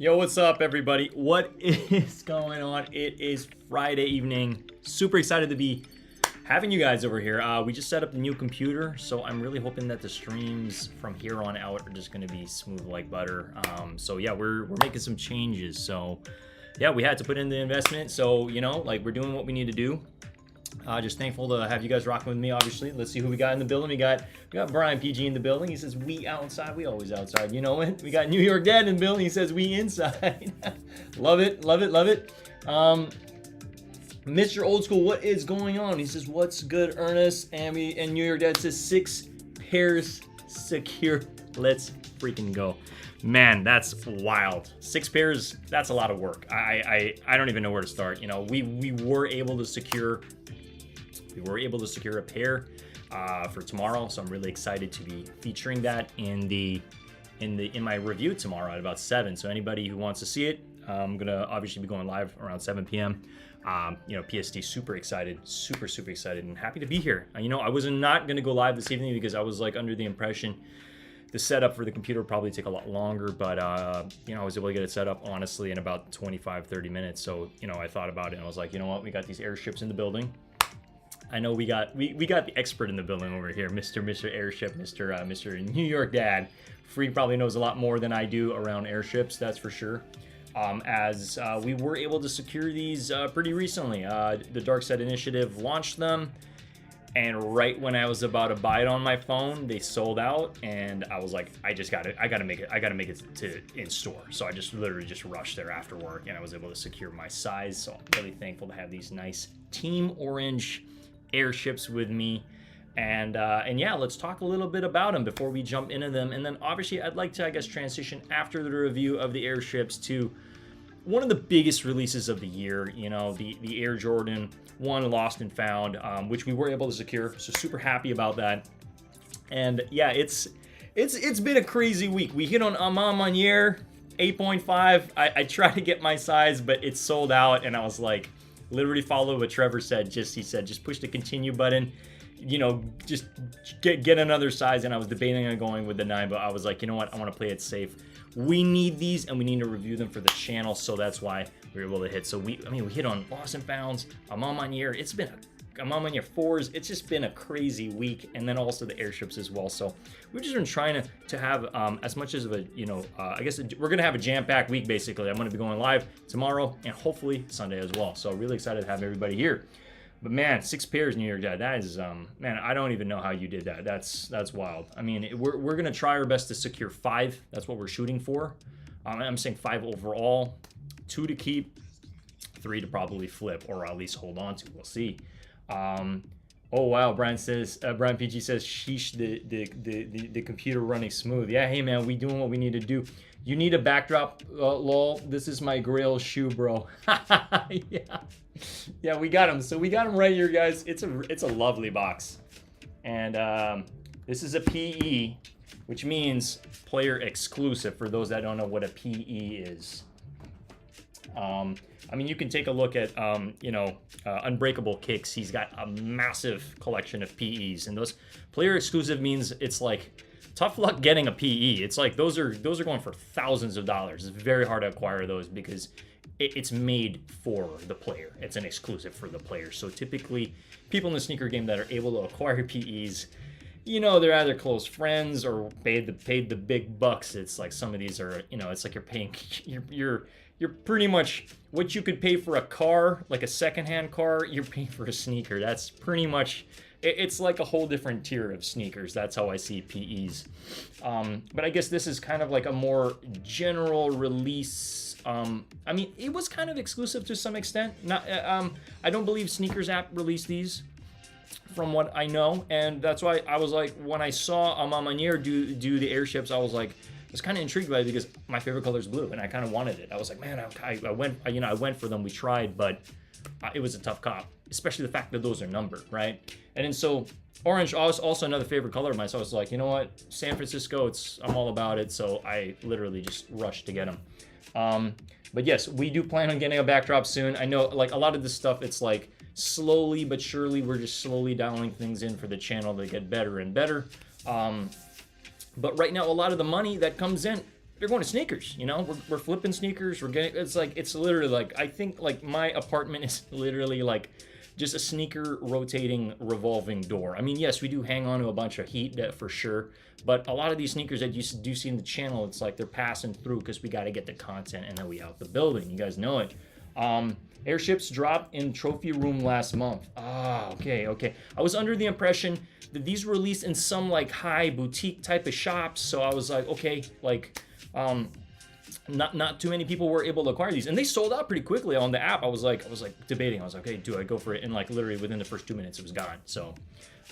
Yo, what's up, everybody? What is going on? It is Friday evening. Super excited to be having you guys over here. We just set up the new computer, so I'm really hoping that the streams from here on out are just going to be smooth like butter. So yeah, we're making some changes. So yeah, we had to put in the investment. So like we're doing what we need to do. Just thankful to have you guys rocking with me, obviously. Let's see who we got in the building. We got Brian PG in the building. He says, we outside. We always outside. You know it. We got New York Dad in the building. He says, we inside. Love it. Love it. Love it. Mr. Old School, what is going on? He says, what's good, Ernest? And New York Dad says, 6 pairs secure. Let's freaking go. Man, that's wild. 6 pairs, that's a lot of work. I don't even know where to start. We were able to secure a pair for tomorrow, so I'm really excited to be featuring that in my review tomorrow at about 7. So anybody who wants to see it, I'm gonna obviously be going live around 7 p.m. PST, super excited, super excited, and happy to be here. I was not gonna go live this evening because I was like under the impression the setup for the computer would probably take a lot longer, but I was able to get it set up honestly in about 25-30 minutes. So I thought about it and I was like, you know what, we got these airships in the building. I know we got the expert in the building over here, Mr. Airship, Mr. New York Dad. Freak probably knows a lot more than I do around airships, that's for sure. As we were able to secure these pretty recently. The Dark Side Initiative launched them, and right when I was about to buy it on my phone, they sold out, and I was like, I gotta make it to in store. So I just literally just rushed there after work, and I was able to secure my size. So I'm really thankful to have these nice Team Orange airships with me, and yeah, let's talk a little bit about them before we jump into them. And then obviously I'd like to transition after the review of the airships to one of the biggest releases of the year, the Air Jordan 1 Lost and Found, which we were able to secure, so super happy about that. And yeah, it's been a crazy week. We hit on Amam Manier 8.5. I tried to get my size, but it's sold out, and I was like, literally follow what Trevor said. He said, just push the continue button, just get another size. And I was debating on going with the 9, but I was like, you know what? I want to play it safe. We need these, and we need to review them for the channel. So that's why we were able to hit. So we hit on Lost and Founds, Amam Manier. It's been Amam Manier 4s. It's just been a crazy week. And then also the airships as well. So we've just been trying to have as much as of a, I guess we're going to have a jam-packed week, basically. I'm going to be going live tomorrow and hopefully Sunday as well. So really excited to have everybody here. But man, 6 pairs, New York Dad. That is, man, I don't even know how you did that. That's wild. I mean, we're going to try our best to secure 5. That's what we're shooting for. I'm saying 5 overall, 2 to keep, 3 to probably flip or at least hold on to. We'll see. Oh wow, Brian PG says, sheesh, the computer running smooth. Yeah, hey man, we doing what we need to do. You need a backdrop, lol. This is my Grail shoe, bro. Yeah, we got him. So we got him right here, guys. It's a lovely box, and this is a PE, which means player exclusive. For those that don't know what a PE is. I mean, you can take a look at, Unbreakable Kicks. He's got a massive collection of PEs, and those player exclusive means it's like tough luck getting a PE. It's like those are going for thousands of dollars. It's very hard to acquire those because it's made for the player. It's an exclusive for the player. So typically, people in the sneaker game that are able to acquire PEs, they're either close friends or paid the big bucks. It's like some of these are, it's like you're paying, you're pretty much what you could pay for a car, like a secondhand car, you're paying for a sneaker. That's pretty much, it's like a whole different tier of sneakers. That's how I see PEs. But I guess this is kind of like a more general release. I mean, it was kind of exclusive to some extent. Not, I don't believe Sneakers app released these, from what I know, and that's why I was like, when I saw Amam Manier do the airships, I was like, I was kind of intrigued by it because my favorite color is blue, and I kind of wanted it. I was like, man, I went for them. We tried, but it was a tough cop, especially the fact that those are numbered, right? And then so orange was also another favorite color of mine. So I was like, you know what, San Francisco, I'm all about it. So I literally just rushed to get them. But yes, we do plan on getting a backdrop soon. I know, like, a lot of this stuff, it's like slowly but surely, we're just slowly dialing things in for the channel to get better and better. But right now, a lot of the money that comes in they're going to sneakers. You know, we're flipping sneakers. We're getting, it's like, it's literally like, I think like my apartment is literally like just a sneaker rotating revolving door. I mean, yes, we do hang on to a bunch of heat, that for sure, but a lot of these sneakers that you do see in the channel, it's like they're passing through because we got to get the content and then we out the building. You guys know it. Airships dropped in trophy room last month. Ah, okay. I was under the impression that these were released in some like high boutique type of shops, so I was like, okay, like not too many people were able to acquire these, and they sold out pretty quickly on the app. I was like debating. I was like, okay, do I go for it? And like literally within the first 2 minutes, it was gone. So,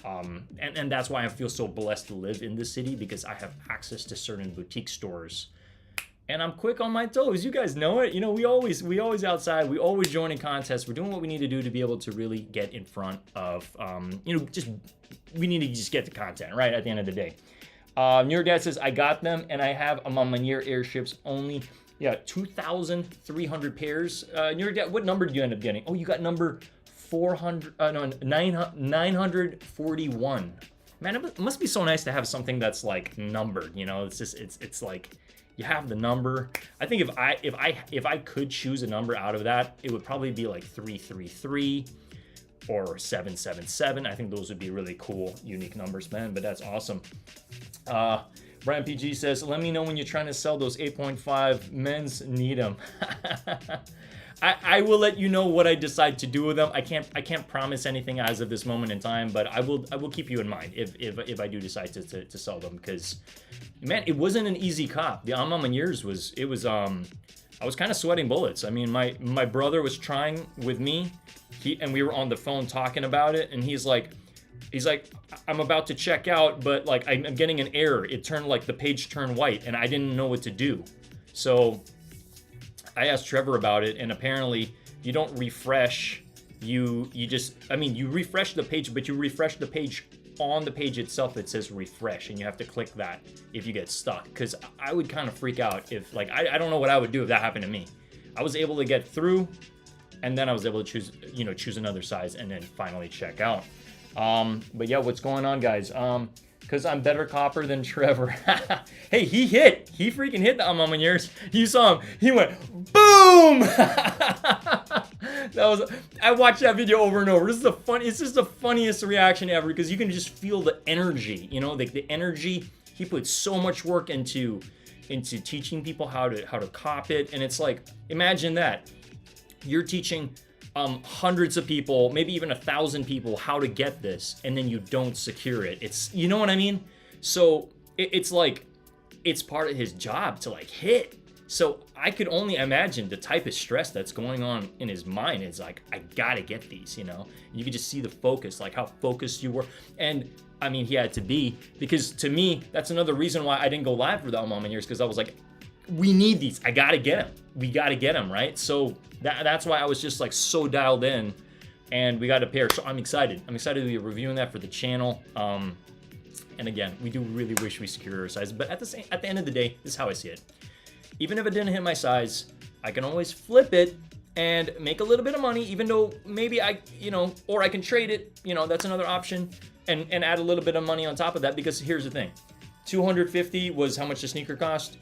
and that's why I feel so blessed to live in this city, because I have access to certain boutique stores. And I'm quick on my toes. You guys know it. You know, we always outside. We always join in contests. We're doing what we need to do to be able to really get in front of, you know, we need to just get the content, right, at the end of the day. New York Dad says, I got them, and I have them on my near airships only. Yeah, 2,300 pairs. New York Dad, what number did you end up getting? Oh, you got number 941. Man, it must be so nice to have something that's like numbered, you know? It's just, it's like, you have the number. I think if I could choose a number out of that, it would probably be like 333 or 777. I think those would be really cool, unique numbers, man. But that's awesome. Brian PG says, let me know when you're trying to sell those 8.5 men's. Need them. I will let you know what I decide to do with them. I can't promise anything as of this moment in time, but I will keep you in mind if I do decide to sell them, because man, it wasn't an easy cop. The Amamaniers was I was kind of sweating bullets. I mean, my brother was trying with me, and we were on the phone talking about it, and he's like, I'm about to check out, but like I'm getting an error. It turned like the page turned white, and I didn't know what to do. So I asked Trevor about it, and apparently you don't refresh. You refresh the page, but you refresh the page on the page itself. It says refresh, and you have to click that if you get stuck. Because I would kind of freak out if like I don't know what I would do if that happened to me. I was able to get through, and then I was able to choose another size, and then finally check out. But yeah, what's going on, guys? Because I'm better copper than Trevor. Hey, he freaking hit the Amamaniers. You saw him. He went boom. I watched that video over and over. It's just the funniest reaction ever, because you can just feel the energy. You know, like the energy. He put so much work into teaching people how to cop it, and it's like, imagine that you're teaching hundreds of people, maybe even 1,000 people, how to get this, and then you don't secure it. It's, you know what I mean? So it's like, it's part of his job to like hit. So I could only imagine the type of stress that's going on in his mind. Is like, I gotta get these, you know? You could just see the focus, like how focused you were. And I mean, he had to be, because to me, that's another reason why I didn't go live for the Amamaniers, because I was like, we need these. I gotta get them. We gotta get them, right? So that's why I was just like so dialed in, and we got a pair. So I'm excited. I'm excited to be reviewing that for the channel. And again, we do really wish we secured our size, but at the end of the day, this is how I see it. Even if it didn't hit my size, I can always flip it and make a little bit of money, even though maybe or I can trade it. That's another option, and add a little bit of money on top of that, because here's the thing. 250 was how much the sneaker cost.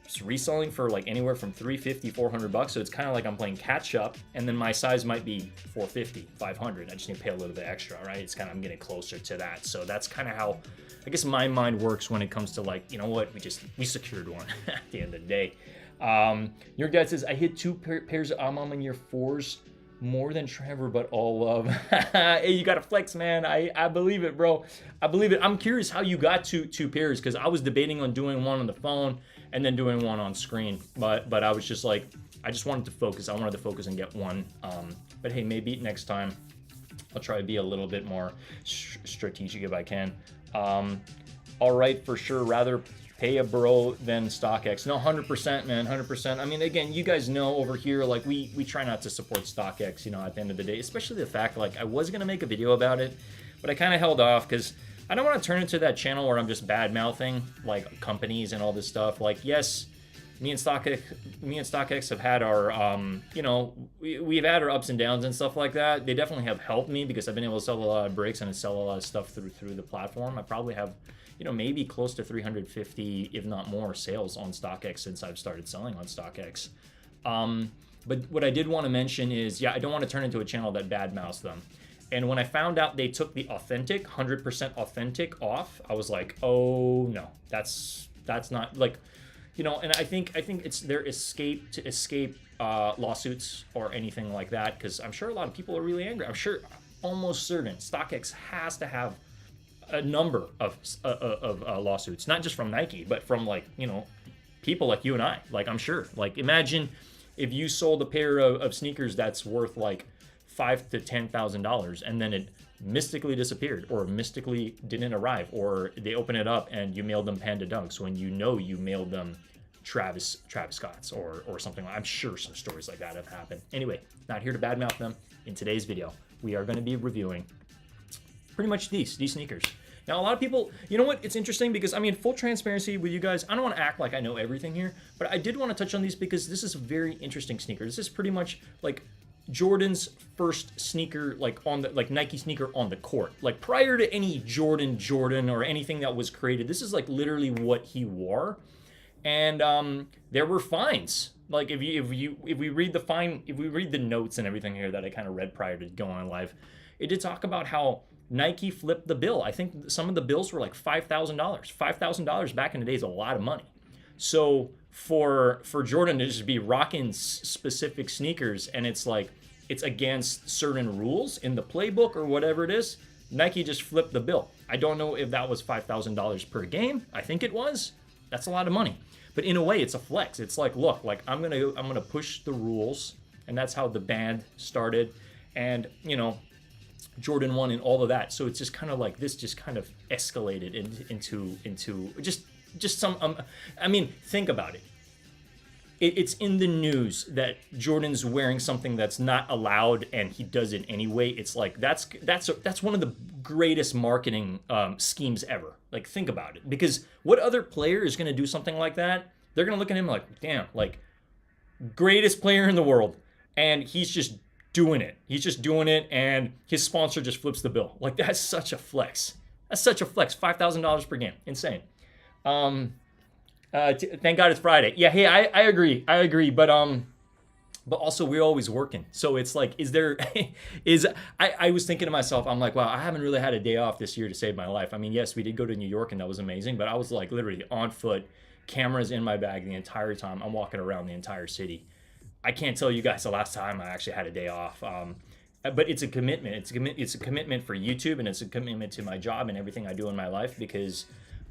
It's reselling for like anywhere from $350, $400. So it's kind of like I'm playing catch up, and then my size might be $450, $500. I just need to pay a little bit extra, right? It's kind of, I'm getting closer to that. So that's kind of how I guess my mind works when it comes to like, you know what, we secured one at the end of the day. Your dad says, I hit 2 pairs of Amamanier 4s, more than Trevor, but all love. Hey, you gotta flex, man. I believe it, bro. I believe it. I'm curious how you got two pairs, because I was debating on doing one on the phone and then doing one on screen, but I was just like, I just wanted to focus. I wanted to focus and get one. But hey, maybe next time I'll try to be a little bit more strategic if I can. All right, for sure. Rather pay a bro than StockX. No, 100%, man, 100%. I mean, again, you guys know over here, like we try not to support StockX, at the end of the day, especially the fact, like, I was gonna make a video about it, but I kind of held off because I don't want to turn into that channel where I'm just bad mouthing like companies and all this stuff. Like, yes, me and StockX have had our, you know, we've had our ups and downs and stuff like that. They definitely have helped me because I've been able to sell a lot of breaks and sell a lot of stuff through the platform. I probably have, you know, maybe close to 350, if not more, sales on StockX since I've started selling on StockX. But what I did want to mention is, yeah, I don't want to turn into a channel that badmouths them. And when I found out they took the authentic, 100% authentic off, I was like, oh no, that's not like, you know. And I think it's their escape to escape lawsuits or anything like that, because I'm sure a lot of people are really angry. I'm sure, almost certain, StockX has to have a number of lawsuits, not just from Nike, but from, like, you know, people like you and I. Like, I'm sure. Like, imagine if you sold a pair of sneakers that's worth like $5,000 to $10,000 and then it mystically disappeared or mystically didn't arrive, or they open it up and you mailed them Panda Dunks when you know you mailed them Travis Scott's or something. I'm sure some stories like that have happened. Anyway, not here to badmouth them. In today's video, we are going to be reviewing pretty much these sneakers. Now, a lot of people, you know what? It's interesting because, I mean, full transparency with you guys, I don't want to act like I know everything here, but I did want to touch on these because this is a very interesting sneaker. This is pretty much like Jordan's first sneaker, like on the, like Nike sneaker on the court. Like, prior to any Jordan or anything that was created, this is like literally what he wore. And there were fines. Like, if we read the notes and everything here that I kind of read prior to going on live, it did talk about how Nike flipped the bill. I think some of the bills were like $5,000. $5,000 back in the day is a lot of money. So for Jordan to just be rocking specific sneakers, and it's like it's against certain rules in the playbook or whatever it is, Nike just flipped the bill. I don't know if that was $5,000 per game. I think it was. That's a lot of money. But in a way, it's a flex. It's like, look, like I'm gonna push the rules, and that's how the band started. And, you know, Jordan 1 and all of that. So it's just kind of like this just kind of escalated into just some, I mean, think about it. It's in the news that Jordan's wearing something that's not allowed and he does it anyway. It's like, that's one of the greatest marketing schemes ever. Like, think about it. Because what other player is going to do something like that? They're going to look at him like, damn, like, greatest player in the world. And he's just doing it. He's just doing it, and his sponsor just flips the bill. Like, that's such a flex. That's such a flex. $5,000 per game. Insane. Thank God it's Friday. Yeah, hey, I agree. But also we're always working. So it's like, I was thinking to myself, I'm like, wow, I haven't really had a day off this year to save my life. I mean, yes, we did go to New York and that was amazing, but I was like literally on foot, cameras in my bag the entire time. I'm walking around the entire city. I can't tell you guys the last time I actually had a day off. But it's a commitment. It's a commitment for YouTube, and it's a commitment to my job and everything I do in my life because,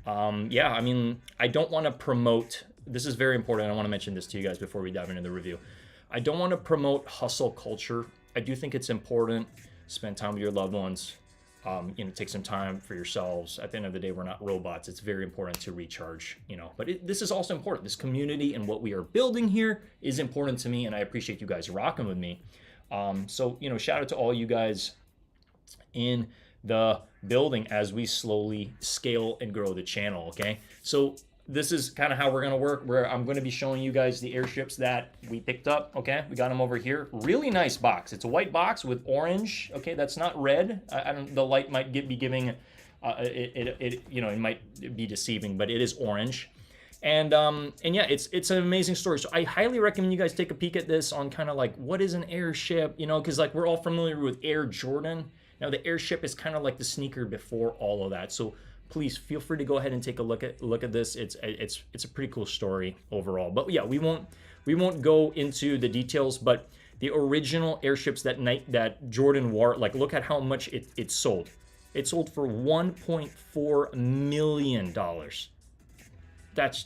yeah, I mean, I don't want to promote, this is very important. I want to mention this to you guys before we dive into the review. I don't want to promote hustle culture. I do think it's important. Spend time with your loved ones. You know, take some time for yourselves. At the end of the day, we're not robots. It's very important to recharge, you know. But this is also important. This community and what we are building here is important to me, and I appreciate you guys rocking with me. So, you know, shout out to all you guys in the building as we slowly scale and grow the channel, okay? So this is kind of how we're going to work, where I'm going to be showing you guys the airships that we picked up, okay? We got them over here. Really nice box. It's a white box with orange, okay? That's not red. I don't, the light might be giving, you know, it might be deceiving, but it is orange. And yeah, it's an amazing story. So I highly recommend you guys take a peek at this on kind of like, what is an airship, you know, because like we're all familiar with Air Jordan. Now the airship is kind of like the sneaker before all of that. So please feel free to go ahead and take a look at this. It's a pretty cool story overall. But yeah, we won't go into the details, but the original airships that Jordan wore, like look at how much it sold. It sold for $1.4 million. That's,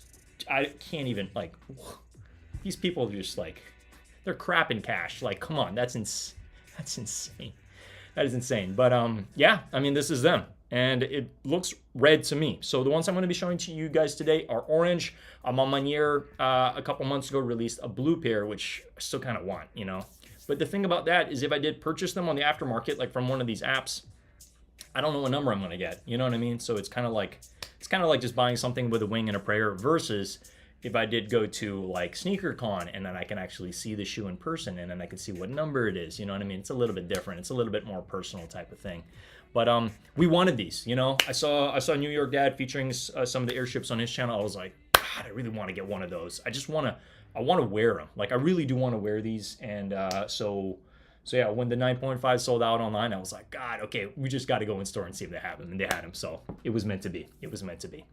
I can't even, like, these people are just like, they're crapping cash. Like, come on, that's insane. That is insane. But yeah, I mean, this is them. And it looks red to me. So the ones I'm going to be showing to you guys today are orange. Maunier a couple months ago released a blue pair, which I still kind of want, you know. But the thing about that is if I did purchase them on the aftermarket, like from one of these apps, I don't know what number I'm going to get. You know what I mean? So it's kind of like just buying something with a wing and a prayer versus if I did go to like SneakerCon and then I can actually see the shoe in person and then I can see what number it is, you know what I mean? It's a little bit different. It's a little bit more personal type of thing. But we wanted these, you know. I saw New York Dad featuring some of the airships on his channel. I was like, God, I really want to get one of those. I want to wear them. Like I really do want to wear these. And so yeah, when the 9.5 sold out online, I was like, God, okay, we just got to go in store and see if they have them. And they had them, so it was meant to be. It was meant to be.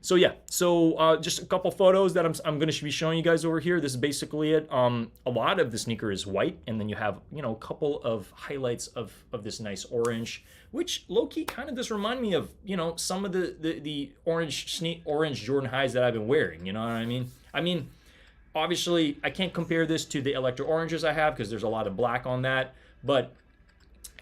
So yeah, just a couple photos that I'm going to be showing you guys over here. This is basically it. A lot of the sneaker is white, and then you have, you know, a couple of highlights of this nice orange, which low-key kind of does remind me of, you know, some of the orange Jordan highs that I've been wearing. You know what I mean? I mean, obviously, I can't compare this to the Electro Oranges I have because there's a lot of black on that, but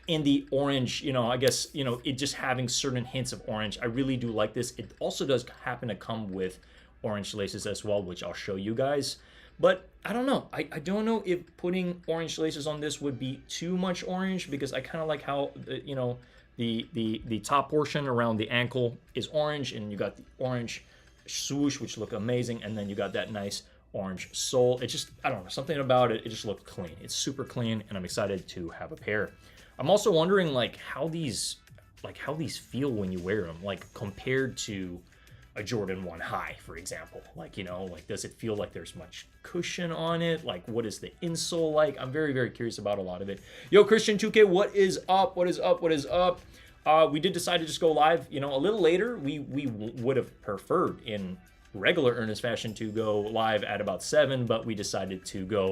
in the orange, you know, I guess, you know, it just having certain hints of orange. I really do like this. It also does happen to come with orange laces as well, which I'll show you guys. But I don't know. I don't know if putting orange laces on this would be too much orange, because I kind of like how, you know, the top portion around the ankle is orange, and you got the orange swoosh, which look amazing, and then you got that nice orange sole. It just, I don't know, something about it, it just looked clean. It's super clean, and I'm excited to have a pair. I'm also wondering like how these feel when you wear them, like compared to a Jordan 1 high, for example. Like, you know, like does it feel like there's much cushion on it? Like what is the insole like? I'm very, very curious about a lot of it. Yo, Christian 2K, what is up? What is up? What is up? We did decide to just go live, you know, a little later. We would have preferred in regular Ernest fashion to go live at about 7, but we decided to go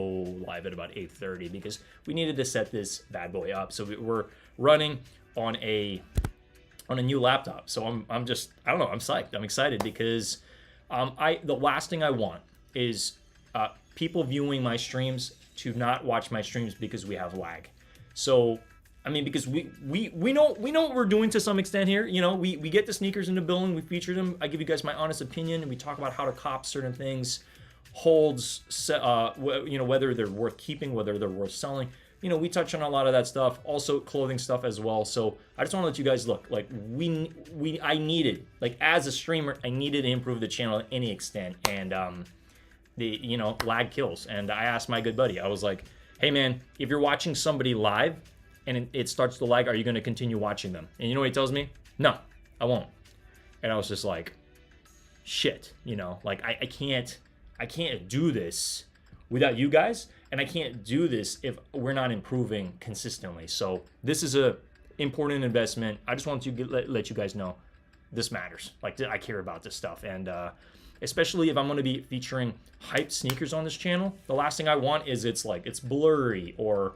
live at about 8:30 because we needed to set this bad boy up. So we're running on a new laptop. So I'm just, I don't know, I'm psyched. I'm excited because the last thing I want is people viewing my streams to not watch my streams because we have lag. So I mean, because we know what we're doing to some extent here. You know, we get the sneakers in the building, we feature them. I give you guys my honest opinion, and we talk about how to cop certain things, holds, you know, whether they're worth keeping, whether they're worth selling. You know, we touch on a lot of that stuff, also clothing stuff as well. So I just want to let you guys look, like I needed, like as a streamer, I needed to improve the channel to any extent, and the, you know, lag kills. And I asked my good buddy, I was like, hey man, if you're watching somebody live and it starts to lag, are you going to continue watching them? And you know what he tells me? No, I won't. And I was just like, shit, you know, like I can't do this without you guys, and I can't do this if we're not improving consistently. So this is a important investment. I just want to let you guys know this matters. Like, I care about this stuff, and especially if I'm going to be featuring hyped sneakers on this channel, the last thing I want is it's blurry, or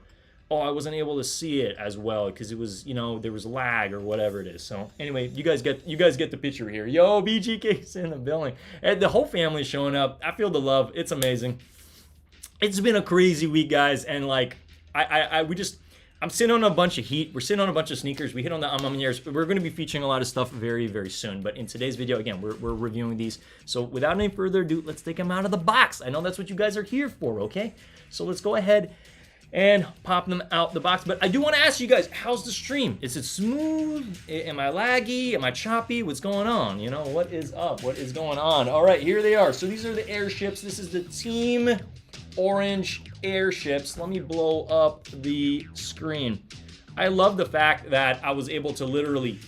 oh, I wasn't able to see it as well because it was, you know, there was lag or whatever it is. So anyway, you guys get the picture here. Yo, BGK's in the building, and the whole family's showing up. I feel the love. It's amazing. It's been a crazy week, guys, and like I'm sitting on a bunch of heat. We're sitting on a bunch of sneakers. We hit on the Amamiers. We're going to be featuring a lot of stuff very, very soon. But in today's video, again, we're reviewing these. So without any further ado, let's take them out of the box. I know that's what you guys are here for, okay? So let's go ahead and pop them out the box. But I do want to ask you guys, how's the stream? Is it smooth? Am I laggy? Am I choppy? What's going on? You know, what is up? What is going on? All right, here they are. So these are the airships. This is the Team Orange airships. Let me blow up the screen. I love the fact that I was able to literally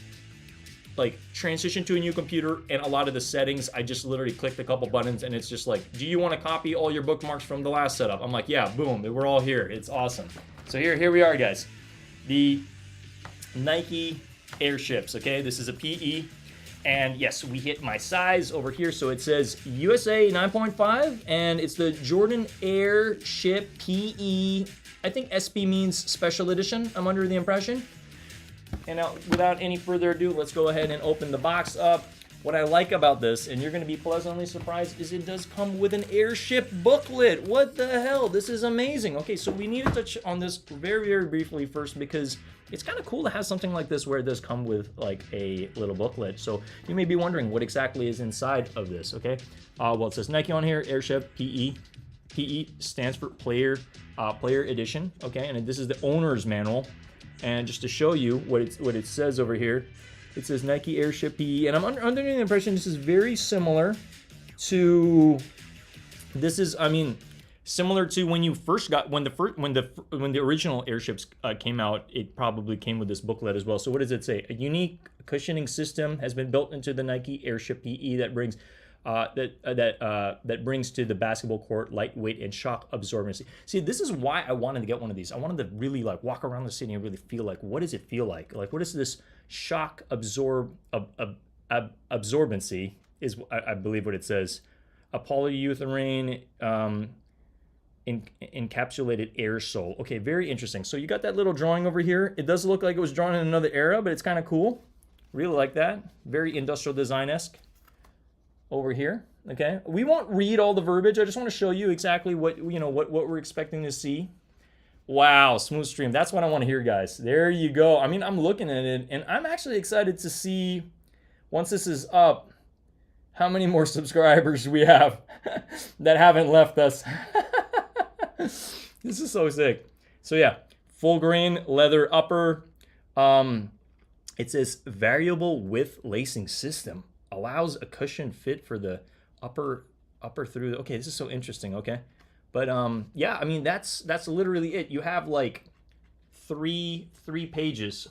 like transition to a new computer, and a lot of the settings, I just literally clicked a couple buttons and it's just like, do you want to copy all your bookmarks from the last setup? I'm like, yeah, boom, we're all here. It's awesome. So here we are, guys. The Nike airships, okay? This is a PE. And yes, we hit my size over here. So it says USA 9.5, and it's the Jordan Airship PE. I think SP means special edition, I'm under the impression. And now, without any further ado, let's go ahead and open the box up. What I like about this, and you're going to be pleasantly surprised, is it does come with an airship booklet. What the hell? This is amazing. Okay, so we need to touch on this very, very briefly first, because it's kind of cool to have something like this where it does come with like a little booklet. So you may be wondering what exactly is inside of this, okay? Well, it says Nike on here, Airship PE. PE stands for Player Edition, okay? And this is the owner's manual. And just to show you what it says over here, it says Nike Airship PE. And I'm under the impression this is very similar to, this is, I mean, similar to when you first got, when the original airships came out, it probably came with this booklet as well. So what does it say? A unique cushioning system has been built into the Nike Airship PE that brings that brings to the basketball court lightweight and shock absorbency. See, this is why I wanted to get one of these. I wanted to really like walk around the city and really feel like, what does it feel like? Like, what is this shock absorbency? Is I believe what it says. A polyurethane encapsulated air sole. Okay, very interesting. So you got that little drawing over here. It does look like it was drawn in another era, but it's kind of cool. Really like that. Very industrial design-esque over here. Okay, we won't read all the verbiage. I just want to show you exactly what, you know, what we're expecting to see. Wow, smooth stream. That's what I want to hear, guys. There you go. I mean, I'm looking at it, and I'm actually excited to see, once this is up, how many more subscribers we have that haven't left us. This is so sick. So yeah, full grain leather upper. It says variable width lacing system allows a cushion fit for the upper through. Okay, this is so interesting. Okay, but yeah, I mean that's literally it. You have like four pages.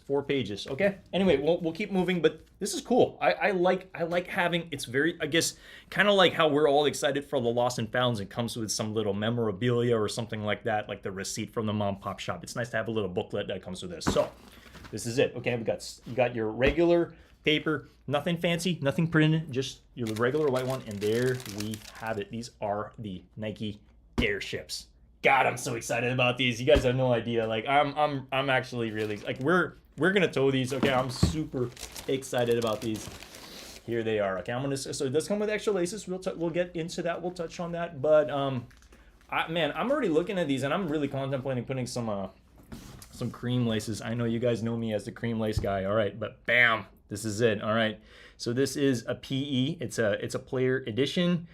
Okay. Anyway, we'll keep moving, but this is cool. I like having, it's very, I guess, kind of like how we're all excited for the Lost and Founds. It comes with some little memorabilia or something like that, like the receipt from the mom pop shop. It's nice to have a little booklet that comes with this. So this is it. Okay, you got your regular paper, nothing fancy, nothing printed, just your regular white one, and there we have it. These are the Nike Airships. God, I'm so excited about these. You guys have no idea. Like, I'm actually really, like, we're gonna tow these. Okay, I'm super excited about these. Here they are. Okay, so it does come with extra laces. We'll get into that. We'll touch on that. But man, I'm already looking at these, and I'm really contemplating putting some cream laces. I know you guys know me as the cream lace guy. All right, but bam, this is it. All right, so this is a PE. It's a player edition.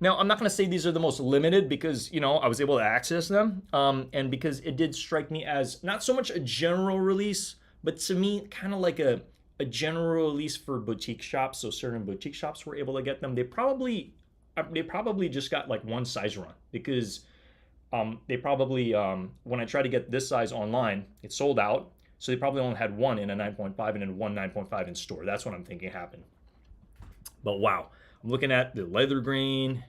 Now, I'm not going to say these are the most limited because, you know, I was able to access them, and because it did strike me as not so much a general release, but to me, kind of like a general release for boutique shops. So certain boutique shops were able to get them. They probably just got like one size run because they probably, when I tried to get this size online, it sold out. So they probably only had one in a 9.5 and then one 9.5 in store. That's what I'm thinking happened. But wow. I'm looking at the leather grain.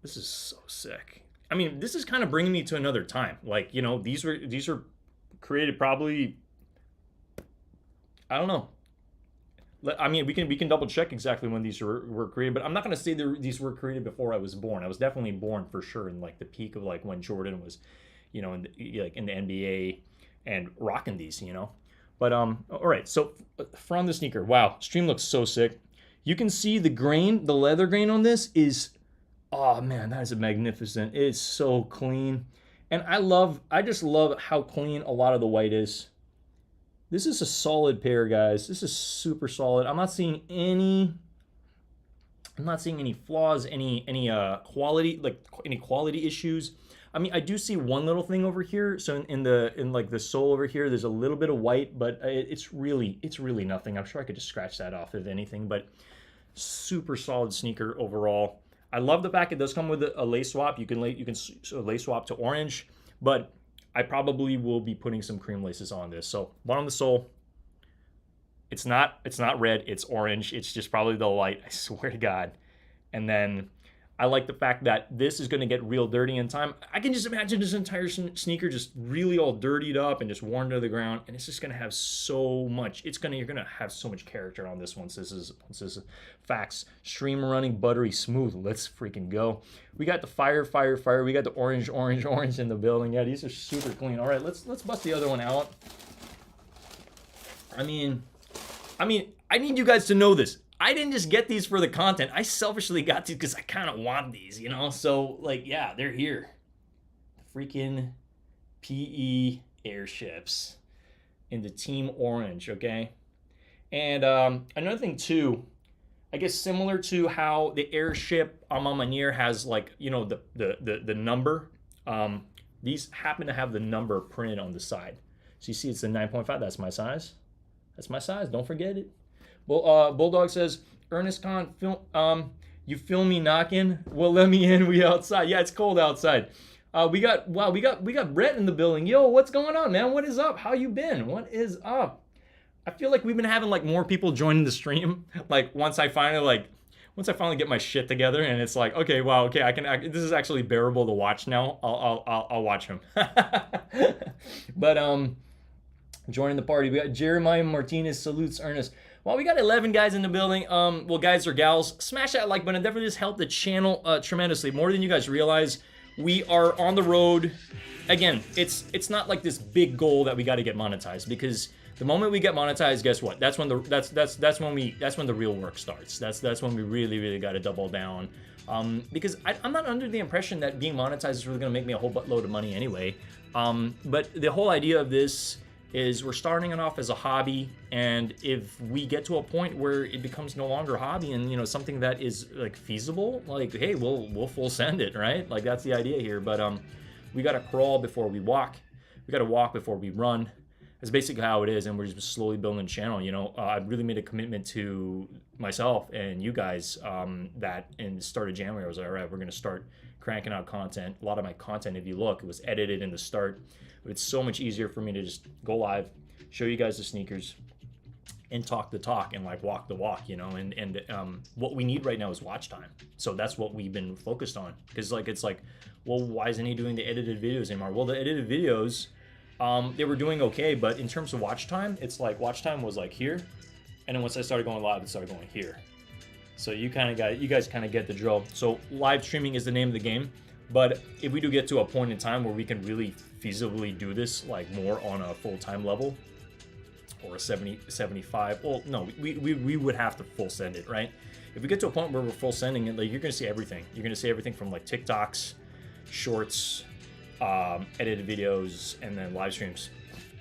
This is so sick. I mean, this is kind of bringing me to another time. Like, you know, these were created probably, I don't know. I mean, we can double check exactly when these were created, but I'm not going to say these were created before I was born. I was definitely born for sure in like the peak of like when Jordan was, you know, in the NBA and rocking these, you know. But all right. So from the sneaker, wow, stream looks so sick. You can see the grain, the leather grain on this is, oh man, that is magnificent. It's so clean. And I just love how clean a lot of the white is. This is a solid pair, guys. This is super solid. I'm not seeing any flaws, any quality, like any quality issues. I mean, I do see one little thing over here. So in like the sole over here, there's a little bit of white, but it's really nothing. I'm sure I could just scratch that off if anything, but super solid sneaker overall. I love the fact it does come with a lace swap. You can lace swap to orange, but I probably will be putting some cream laces on this. So one on the sole. It's not red, it's orange. It's just probably the light, I swear to God. And then I like the fact that this is going to get real dirty in time. I can just imagine this entire sneaker just really all dirtied up and just worn to the ground, and it's just going to have so much. You're going to have so much character on this once this is facts. Stream running, buttery smooth. Let's freaking go. We got the fire. We got the orange in the building. Yeah, these are super clean. All right, let's bust the other one out. I mean, I need you guys to know this. I didn't just get these for the content. I selfishly got these because I kind of want these, you know? So, like, yeah, they're here. Freaking PE Airships in the team orange, okay? And another thing, too, I guess similar to how the Airship A Ma Maniére has, like, you know, the number. These happen to have the number printed on the side. So you see it's a 9.5. That's my size. That's my size. Don't forget it. Bulldog says, Ernest Con, you feel me knocking? Well, let me in. We outside. Yeah, it's cold outside. We got Brett in the building. Yo, what's going on, man? What is up? How you been? What is up? I feel like we've been having like more people joining the stream. Like once I finally get my shit together, and it's like, okay, wow, okay, this is actually bearable to watch now. I'll watch him. But joining the party, we got Jeremiah Martinez salutes Ernest. Well, we got 11 guys in the building. Well, guys or gals, smash that like button. It definitely just helped the channel tremendously, more than you guys realize. We are on the road. Again, it's not like this big goal that we got to get monetized, because the moment we get monetized, guess what? That's when the real work starts. That's when we really got to double down. Because I'm not under the impression that being monetized is really going to make me a whole buttload of money anyway. But the whole idea of this is we're starting it off as a hobby, and if we get to a point where it becomes no longer a hobby and, you know, something that is like feasible, like, hey, we'll full send it, right? Like, that's the idea here. But we gotta crawl before we walk. We gotta walk before we run. That's basically how it is, and we're just slowly building a channel. You know, I've really made a commitment to myself and you guys that in the start of January I was like, all right, we're gonna start cranking out content. A lot of my content, if you look, it was edited in the start. But it's so much easier for me to just go live, show you guys the sneakers, and talk the talk and like walk the walk, you know. And what we need right now is watch time. So that's what we've been focused on. Because like it's like, well, why isn't he doing the edited videos anymore? Well, the edited videos, they were doing okay, but in terms of watch time, it's like watch time was like here, and then once I started going live, it started going here. So you guys kind of get the drill. So live streaming is the name of the game. But if we do get to a point in time where we can really feasibly do this, like more on a full-time level, or a 70, 75, well, no, we would have to full send it, right? If we get to a point where we're full sending it, like, you're gonna see everything. You're gonna see everything from like TikToks, shorts, edited videos, and then live streams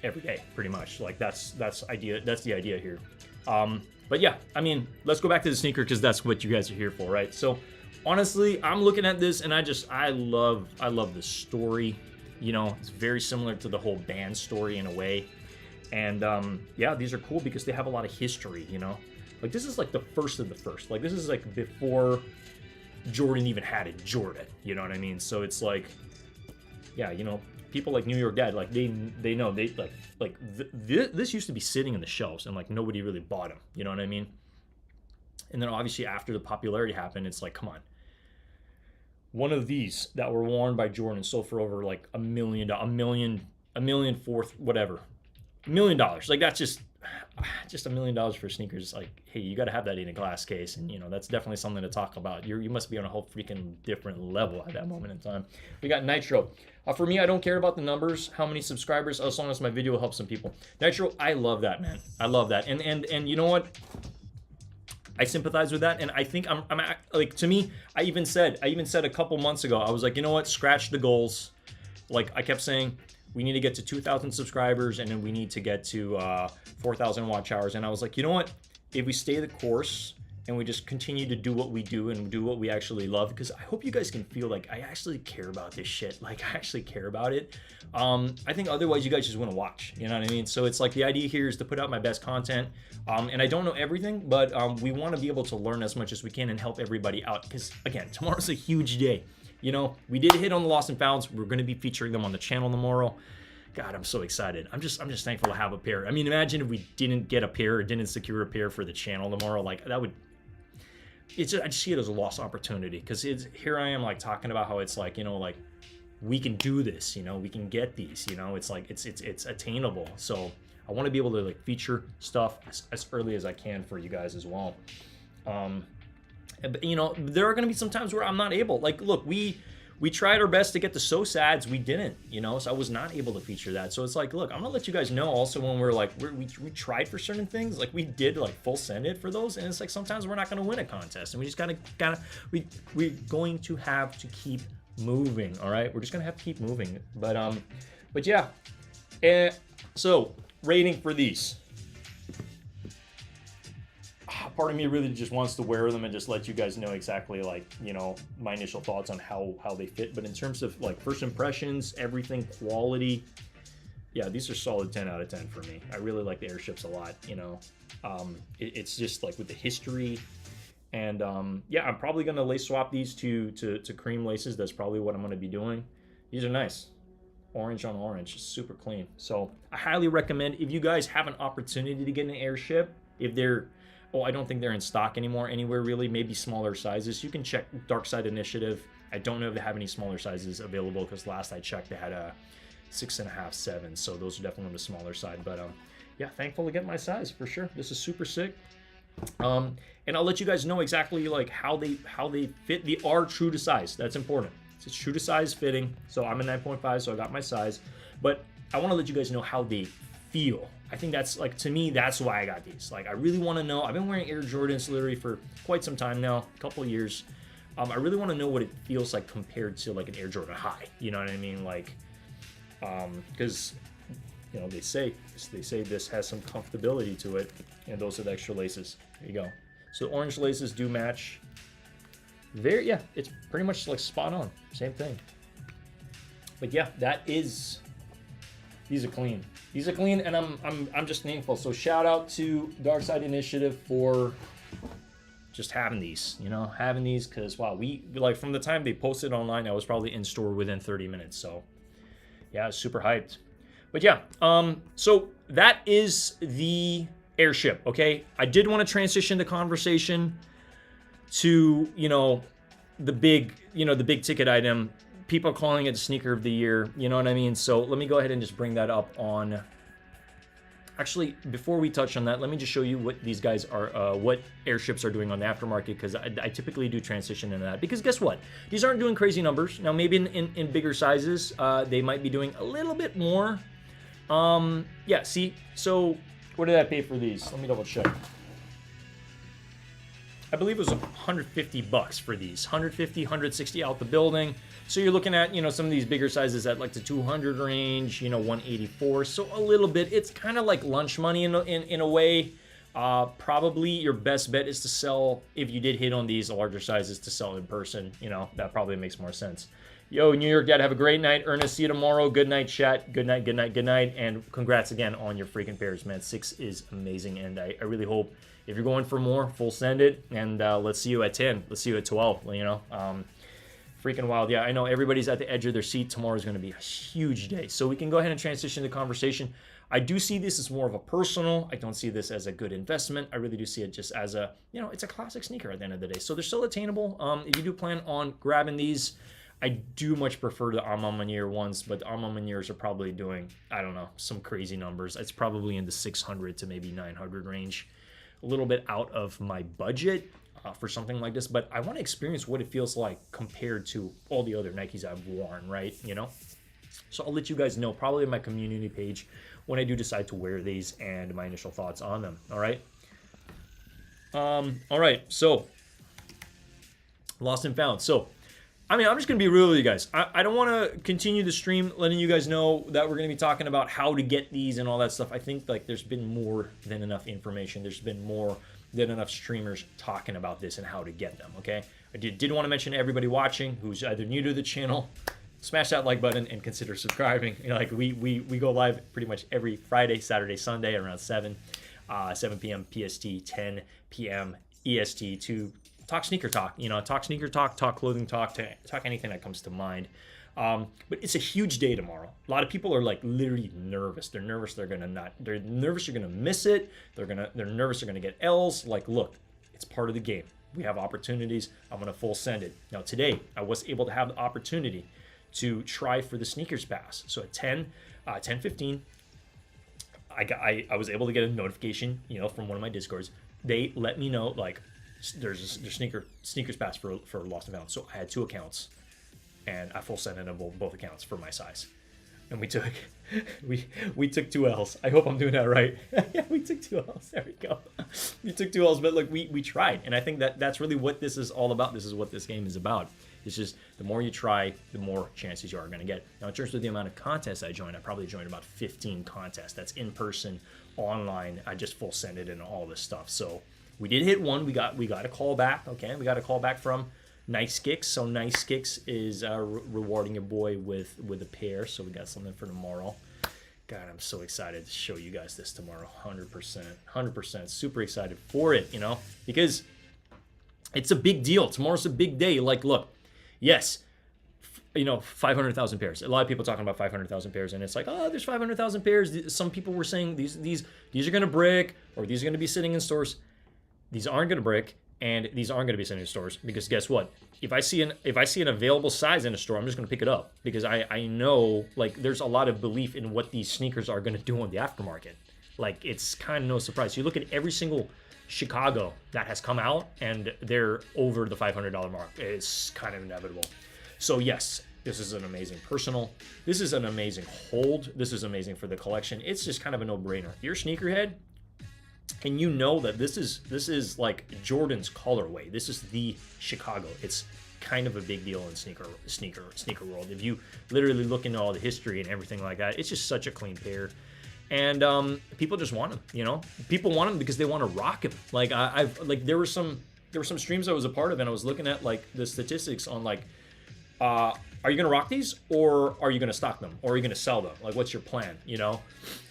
every day, pretty much. Like that's the idea here. But yeah, I mean, let's go back to the sneaker, because that's what you guys are here for, right? So honestly, I'm looking at this and I love the story. You know, it's very similar to the whole band story in a way. And yeah, these are cool because they have a lot of history, you know. Like, this is like the first of the first. Like, this is like before Jordan even had a Jordan, you know what I mean? So it's like, yeah, you know, people like New York Dad, like they know, they like this used to be sitting in the shelves and like nobody really bought them, you know what I mean? And then obviously after the popularity happened, it's like, come on. One of these that were worn by Jordan sold for over like $1 million, whatever, $1 million. Like, that's just $1 million for sneakers. Like, hey, you got to have that in a glass case, and you know that's definitely something to talk about. You must be on a whole freaking different level at that moment in time. We got Nitro. For me, I don't care about the numbers, how many subscribers, as long as my video helps some people. Nitro, I love that, man. I love that, and you know what? I sympathize with that, and I think I'm like, to me, I even said a couple months ago, I was like, you know what, scratch the goals. Like, I kept saying we need to get to 2,000 subscribers, and then we need to get to 4,000 watch hours, and I was like, you know what, if we stay the course and we just continue to do what we do and do what we actually love, because I hope you guys can feel like I actually care about this shit. Like, I actually care about it. I think otherwise you guys just want to watch, you know what I mean? So it's like, the idea here is to put out my best content. And I don't know everything, but we want to be able to learn as much as we can and help everybody out. Because again, tomorrow's a huge day. You know, we did hit on the Lost and Founds. We're going to be featuring them on the channel tomorrow. God, I'm so excited. I'm just thankful to have a pair. I mean, imagine if we didn't get a pair or didn't secure a pair for the channel tomorrow. Like, that would, I just see it as a lost opportunity, because here I am like talking about how it's like, you know, like we can do this, you know, we can get these, you know, it's like it's attainable. So I want to be able to like feature stuff as early as I can for you guys as well. You know, there are going to be some times where I'm not able. Like, look, we tried our best to get the So Sads, we didn't, you know, so I was not able to feature that. So it's like, look, I'm gonna let you guys know also when we're like, we tried for certain things, like we did like full send it for those, and it's like sometimes we're not gonna win a contest, and we just we're going to have to keep moving. All right, we're just gonna have to keep moving. But yeah, so rating for these. Part of me really just wants to wear them and just let you guys know exactly, like, you know, my initial thoughts on how they fit. But in terms of like first impressions, everything, quality, yeah, these are solid 10 out of 10 for me. I really like the airships a lot, you know. It's just like with the history, And yeah, I'm probably gonna lace swap these to cream laces. That's probably what I'm gonna be doing. These are nice, orange on orange, super clean. So I highly recommend, if you guys have an opportunity to get an Airship, if they're, oh, I don't think they're in stock anymore anywhere really, maybe smaller sizes, you can check Dark Side Initiative. I don't know if they have any smaller sizes available, because last I checked they had a 6.5, 7, so those are definitely on the smaller side. But yeah, thankful to get my size for sure. This is super sick. And I'll let you guys know exactly like how they fit. They are true to size. That's important. It's true to size fitting. So I'm a 9.5, so I got my size. But I want to let you guys know how they feel. I think that's like, to me, that's why I got these. Like, I really want to know. I've been wearing Air Jordans literally for quite some time now, a couple of years. I really want to know what it feels like compared to like an Air Jordan High. You know what I mean? Like, because you know, they say this has some comfortability to it, and those are the extra laces. There you go. So the orange laces do match. There, yeah, it's pretty much like spot on, same thing. But yeah, that is. These are clean. These are clean, and I'm just thankful. So shout out to Dark Side Initiative for just having these, you know, having these, because wow, we like from the time they posted online, I was probably in store within 30 minutes. So yeah, super hyped. But yeah, so that is the Airship, okay? I did want to transition the conversation to, you know, the big ticket item. People are calling it sneaker of the year, you know what I mean? So let me go ahead and just bring that up on. Actually, before we touch on that, let me just show you what these guys are, what Airships are doing on the aftermarket, because I typically do transition into that. Because guess what? These aren't doing crazy numbers. Now, maybe in bigger sizes, they might be doing a little bit more. Yeah, see, so what did I pay for these? Let me double check. I believe it was $150 for these. 150, 160 out the building. So you're looking at, you know, some of these bigger sizes at like the 200 range, you know, 184. So a little bit, it's kind of like lunch money in a way. Probably your best bet is to sell, if you did hit on these larger sizes, to sell in person. You know, that probably makes more sense. Yo, New York Dad, have a great night. Ernest, see you tomorrow. Good night, chat. Good night, good night, good night. And congrats again on your freaking pairs, man. 6 is amazing. And I really hope, if you're going for more, full send it. And let's see you at 10. Let's see you at 12, you know. Freaking wild. Yeah, I know everybody's at the edge of their seat. Tomorrow's going to be a huge day. So we can go ahead and transition the conversation. I do see this as more of a personal. I don't see this as a good investment. I really do see it just as a, you know, it's a classic sneaker at the end of the day. So they're still attainable. If you do plan on grabbing these, I do much prefer the Armand Manier ones, but the Armand Maniers are probably doing, I don't know, some crazy numbers. It's probably in the 600 to maybe 900 range. A little bit out of my budget for something like this, but I want to experience what it feels like compared to all the other Nikes I've worn, right? You know? So I'll let you guys know probably on my community page when I do decide to wear these and my initial thoughts on them, all right? All right, so lost and found. So I mean, I'm just going to be real with you guys. I don't want to continue the stream letting you guys know that we're going to be talking about how to get these and all that stuff. I think like there's been more than enough information. There's been more than enough streamers talking about this and how to get them, okay? I did want to mention to everybody watching who's either new to the channel, smash that like button and consider subscribing. You know, like we go live pretty much every Friday, Saturday, Sunday around 7 p.m. PST, 10 p.m. EST to talk sneaker talk, you know, talk sneaker talk, talk clothing talk, talk anything that comes to mind. But it's a huge day tomorrow. A lot of people are like literally nervous. They're nervous they're nervous you're gonna miss it. They're nervous they're gonna get L's. Like, look, it's part of the game. We have opportunities. I'm gonna full send it. Now today, I was able to have the opportunity to try for the sneakers pass. So at 10:15, I was able to get a notification, you know, from one of my Discords. They let me know like there's sneakers pass for lost and found. So I had 2 accounts, and I full sent in both accounts for my size, and we took 2 L's. I hope I'm doing that right. Yeah, we took 2 L's. There we go. We took 2 L's, but look, we tried, and I think that's really what this is all about. This is what this game is about. It's just the more you try, the more chances you are going to get. Now, in terms of the amount of contests I joined, I probably joined about 15 contests. That's in person, online. I just full sent it and all this stuff. So we did hit one. We got a call back. Okay, we got a call back from Nice Kicks. So Nice Kicks is rewarding your boy with a pair. So we got something for tomorrow. God, I'm so excited to show you guys this tomorrow. 100%, super excited for it. You know, because It's a big deal. Tomorrow's a big day. Like, look, yes, 500,000 pairs. A lot of people talking about 500,000 pairs, and it's like, oh, there's 500,000 pairs. Some people were saying these are gonna break, or these are gonna be sitting in stores. These aren't gonna break, and these aren't gonna be sitting in stores, because guess what? If I see an available size in a store, I'm just gonna pick it up, because I know, like, there's a lot of belief in what these sneakers are gonna do on the aftermarket. Like, it's kind of no surprise. You look at every single Chicago that has come out, and they're over the $500 mark. It's kind of inevitable. So yes, this is an amazing personal. This is an amazing hold. This is amazing for the collection. It's just kind of a no-brainer. If you're a sneakerhead, and you know that this is like Jordan's colorway. This is the Chicago. It's kind of a big deal in sneaker world. If you literally look into all the history and everything like that, it's just such a clean pair. And people just want them, People want them because they want to rock them. Like there were some streams I was a part of, and I was looking at like the statistics on like, are you gonna rock these, or are you gonna stock them, or are you gonna sell them? Like, what's your plan,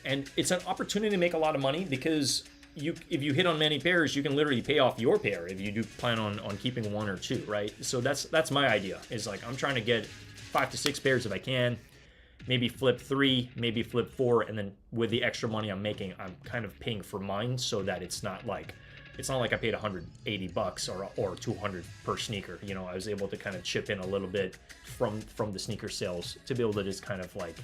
And it's an opportunity to make a lot of money, because if you hit on many pairs, you can literally pay off your pair if you do plan on keeping one or two, right? So that's my idea. Is like, I'm trying to get 5 to 6 pairs if I can. Maybe flip 3, maybe flip 4, and then with the extra money I'm making, I'm kind of paying for mine, so that it's not like I paid $180 or 200 per sneaker. I was able to kind of chip in a little bit from the sneaker sales to be able to just kind of like,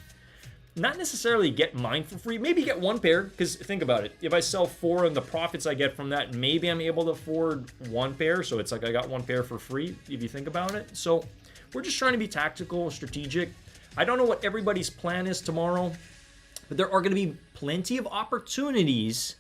not necessarily get mine for free, maybe get one pair, because think about it. If I sell 4 and the profits I get from that, maybe I'm able to afford 1 pair, so it's like I got 1 pair for free, if you think about it. So we're just trying to be tactical, strategic. I don't know what everybody's plan is tomorrow, but there are going to be plenty of opportunities,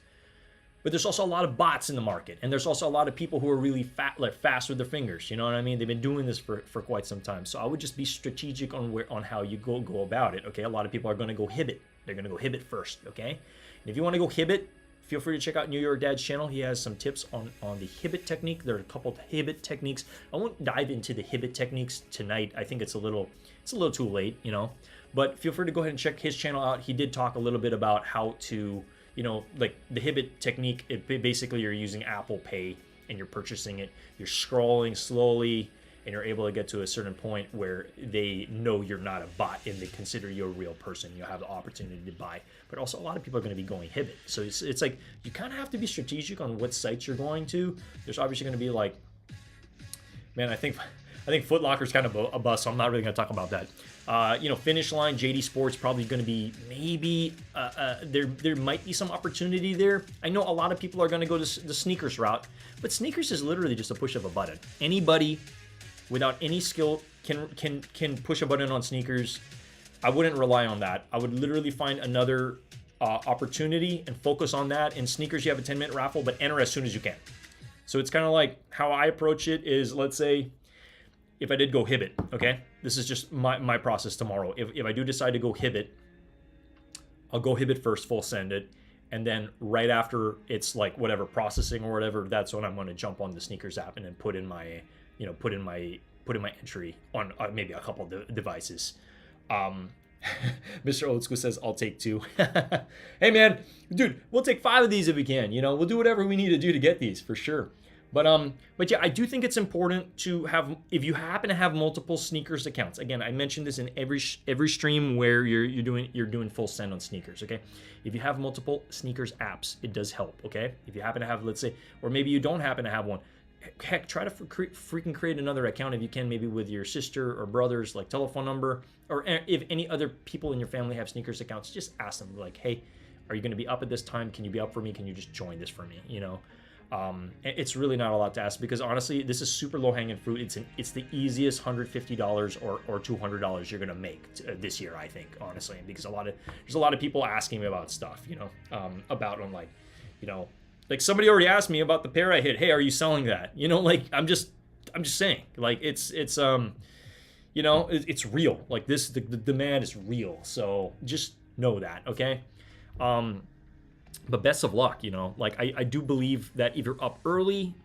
but there's also a lot of bots in the market, and there's also a lot of people who are really fast with their fingers. You know what I mean? They've been doing this for quite some time. So I would just be strategic on how you go about it. Okay, a lot of people are going to go Hibbett. They're going to go Hibbett first. Okay, and if you want to go Hibbett, feel free to check out New York Dad's channel. He has some tips on the Hibbett technique. There are a couple of Hibbett techniques. I won't dive into the Hibbett techniques tonight. I think it's a little too late, But feel free to go ahead and check his channel out. He did talk a little bit about how to, like the Hibbett technique. Basically, you're using Apple Pay and you're purchasing it. You're scrolling slowly, and you're able to get to a certain point where they know you're not a bot and they consider you a real person. You have the opportunity to buy. But also, a lot of people are going to be going Hibbett. So it's like, you kind of have to be strategic on what sites you're going to. There's obviously going to be like, man, I think Foot Locker's kind of a bust, so I'm not really going to talk about that. Finish Line, JD Sports, probably going to be maybe, there might be some opportunity there. I know a lot of people are going to go the sneakers route, but sneakers is literally just a push of a button. Anybody without any skill can push a button on sneakers. I wouldn't rely on that. I would literally find another opportunity and focus on that. In sneakers, you have a 10-minute raffle, but enter as soon as you can. So it's kind of like how I approach it is, let's say, if I did go Hibbett, okay? This is just my process tomorrow. If I do decide to go Hibbett, I'll go Hibbett first, full send it, and then right after it's like whatever processing or whatever, that's when I'm going to jump on the sneakers app and then put in my entry on maybe a couple of devices. Mr. Old School says, I'll take 2. Hey man, dude, we'll take 5 of these if we can. We'll do whatever we need to do to get these for sure. But yeah, I do think it's important to have, if you happen to have multiple sneakers accounts. Again, I mentioned this in every stream where you're doing full send on sneakers. Okay, if you have multiple sneakers apps, it does help. Okay, if you happen to have, let's say, or maybe you don't happen to have one, heck, try to freaking create another account if you can, maybe with your sister or brother's like telephone number, or if any other people in your family have sneakers accounts, just ask them like, hey, are you going to be up at this time? Can you be up for me? Can you just join this for me? It's really not a lot to ask, because honestly, this is super low hanging fruit. It's the easiest $150 or $200 you're gonna make this year, I think, honestly, because there's a lot of people asking me about stuff, about on like somebody already asked me about the pair I hit. Hey, are you selling that? Like I'm just saying, like it's real. Like this, the demand is real. So just know that, okay? But best of luck, like I do believe that if you're up early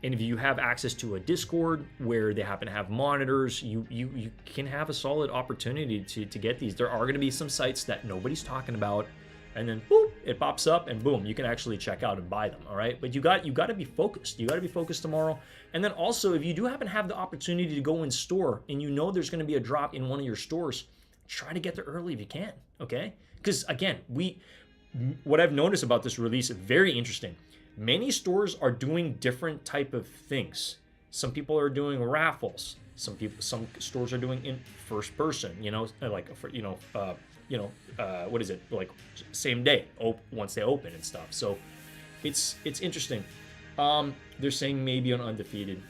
and if you have access to a Discord where they happen to have monitors, you can have a solid opportunity to get these. There are going to be some sites that nobody's talking about, and then boop, it pops up, and boom, you can actually check out and buy them. All right, but you got to be focused. You got to be focused tomorrow. And then also, if you do happen to have the opportunity to go in store and you know there's going to be a drop in one of your stores, try to get there early if you can. Okay, because again, what I've noticed about this release is very interesting. Many stores are doing different type of things. Some people are doing raffles. Some stores are doing in first person. Like what is it, like same day once they open and stuff. So it's interesting. They're saying maybe on Undefeated.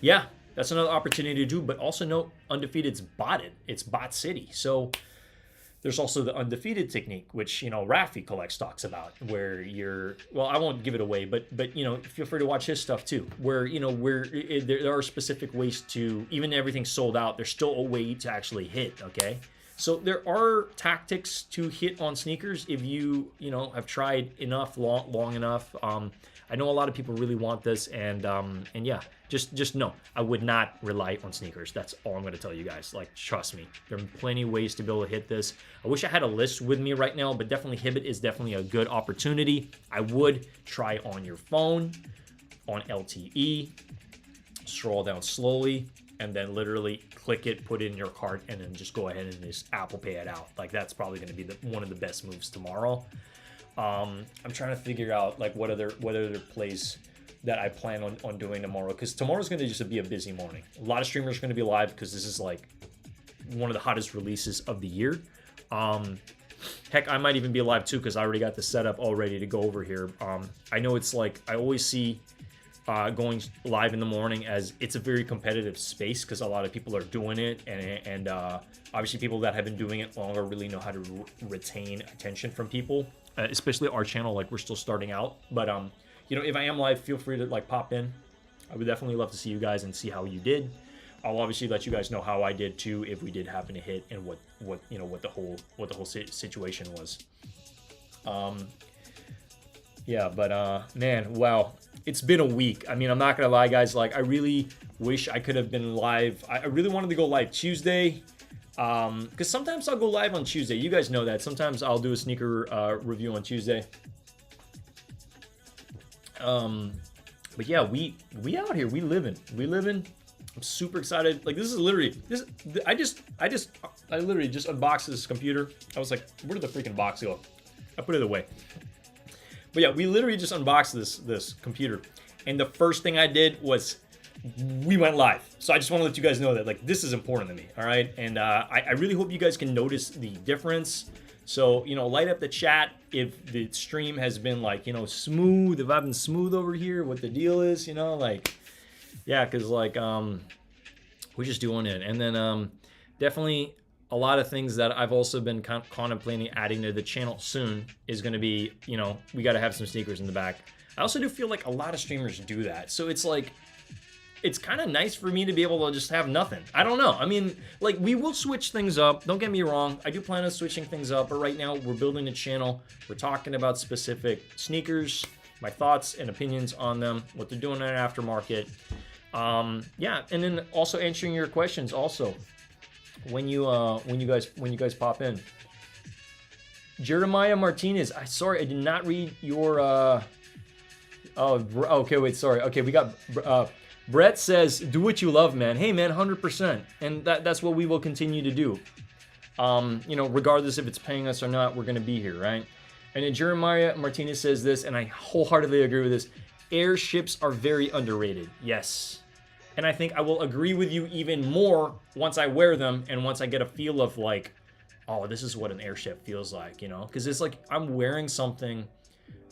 Yeah, that's another opportunity to do. But also note, Undefeated's botted. It's bot city. So there's also the Undefeated technique, which, Rafi Collects talks about, where I won't give it away, but feel free to watch his stuff too, where, there are specific ways to, even everything's sold out, there's still a way to actually hit, okay? So there are tactics to hit on sneakers if you have tried enough, long enough. I know a lot of people really want this, and yeah, just know I would not rely on sneakers. That's all I'm going to tell you guys. Like, trust me, there are plenty of ways to be able to hit this. I wish I had a list with me right now, but definitely Hibbett is definitely a good opportunity. I would try on your phone, on LTE, scroll down slowly, and then literally click it, put it in your cart, and then just go ahead and just Apple Pay it out. Like, that's probably going to be one of the best moves tomorrow. I'm trying to figure out like what other plays that I plan on doing tomorrow, because tomorrow's going to just be a busy morning. A lot of streamers are going to be live because this is like one of the hottest releases of the year. Heck, I might even be live too because I already got the setup all ready to go over here. I know it's like I always see going live in the morning as it's a very competitive space because a lot of people are doing it, and obviously people that have been doing it longer really know how to retain attention from people, especially our channel. Like, we're still starting out, but if I am live, feel free to like pop in. I would definitely love to see you guys and see how you did. I'll obviously let you guys know how I did too if we did happen to hit, and what the whole situation was. Yeah, but man, wow, it's been a week. I mean, I'm not gonna lie, guys. Like, I really wish I could have been live. I really wanted to go live Tuesday, because sometimes I'll go live on Tuesday. You guys know that. Sometimes I'll do a sneaker review on Tuesday. But yeah, we out here. We living. I'm super excited. Like, this is literally I literally just unboxed this computer. I was like, where did the freaking box go? I put it away. But yeah, we literally just unboxed this computer, and the first thing I did was we went live. So I just want to let you guys know that, like, this is important to me. All right, and I really hope you guys can notice the difference. So, light up the chat if the stream has been like, smooth, if I've been smooth over here, what the deal is, like, yeah, because like we're just doing it. And then definitely a lot of things that I've also been contemplating adding to the channel soon is going to be, we got to have some sneakers in the back. I also do feel like a lot of streamers do that. So it's like, it's kind of nice for me to be able to just have nothing. I don't know. I mean, like, we will switch things up. Don't get me wrong. I do plan on switching things up. But right now, we're building a channel. We're talking about specific sneakers, my thoughts and opinions on them, what they're doing in an aftermarket. Yeah, and then also answering your questions also when you guys pop in. Jeremiah Martinez, sorry, I did not read your oh, okay, wait, sorry. Okay, we got Brett says, do what you love, man. Hey, man, 100%. And that's what we will continue to do. Regardless if it's paying us or not, we're going to be here, right? And then Jeremiah Martinez says this, and I wholeheartedly agree with this. Airships are very underrated. Yes. And I think I will agree with you even more once I wear them and once I get a feel of like, oh, this is what an airship feels like, Because it's like I'm wearing something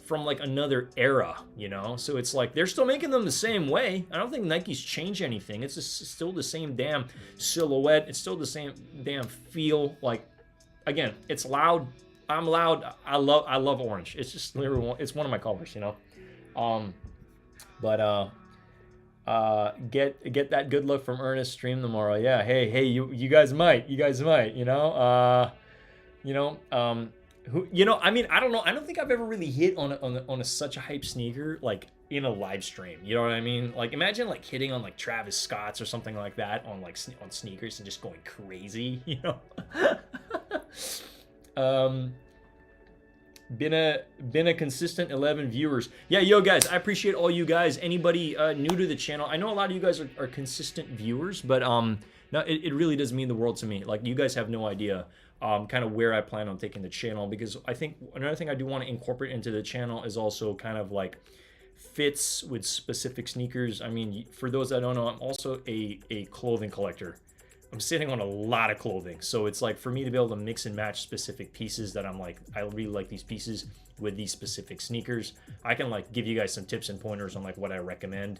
from like another era, So it's like they're still making them the same way. I don't think Nike's changed anything. It's just still the same damn silhouette. It's still the same damn feel. Like, again, it's loud. I'm loud. I love orange. It's just literally it's one of my colors, Get that good look from Ernest stream tomorrow. Yeah, hey, you guys might, I mean, I don't know. I don't think I've ever really hit on such a hype sneaker like in a live stream. You know what I mean? Like, imagine like hitting on like Travis Scott's or something like that on like on sneakers and just going crazy. Been a consistent 11 viewers. Yeah, yo guys, I appreciate all you guys. Anybody new to the channel, I know a lot of you guys are consistent viewers, but no, it really does mean the world to me. Like, you guys have no idea kind of where I plan on taking the channel, because I think another thing I do want to incorporate into the channel is also kind of like fits with specific sneakers. I mean, for those that don't know, I'm also a clothing collector. I'm sitting on a lot of clothing, so it's like for me to be able to mix and match specific pieces that I'm like, I really like these pieces with these specific sneakers. I can like give you guys some tips and pointers on like what I recommend,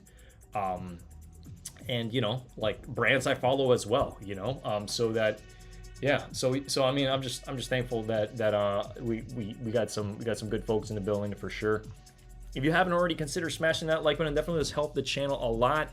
and you know, like brands I follow as well, you know, so that, yeah, so I mean, I'm just thankful that we got some good folks in the building for sure. If you haven't already, consider smashing that like button. Definitely does help the channel a lot.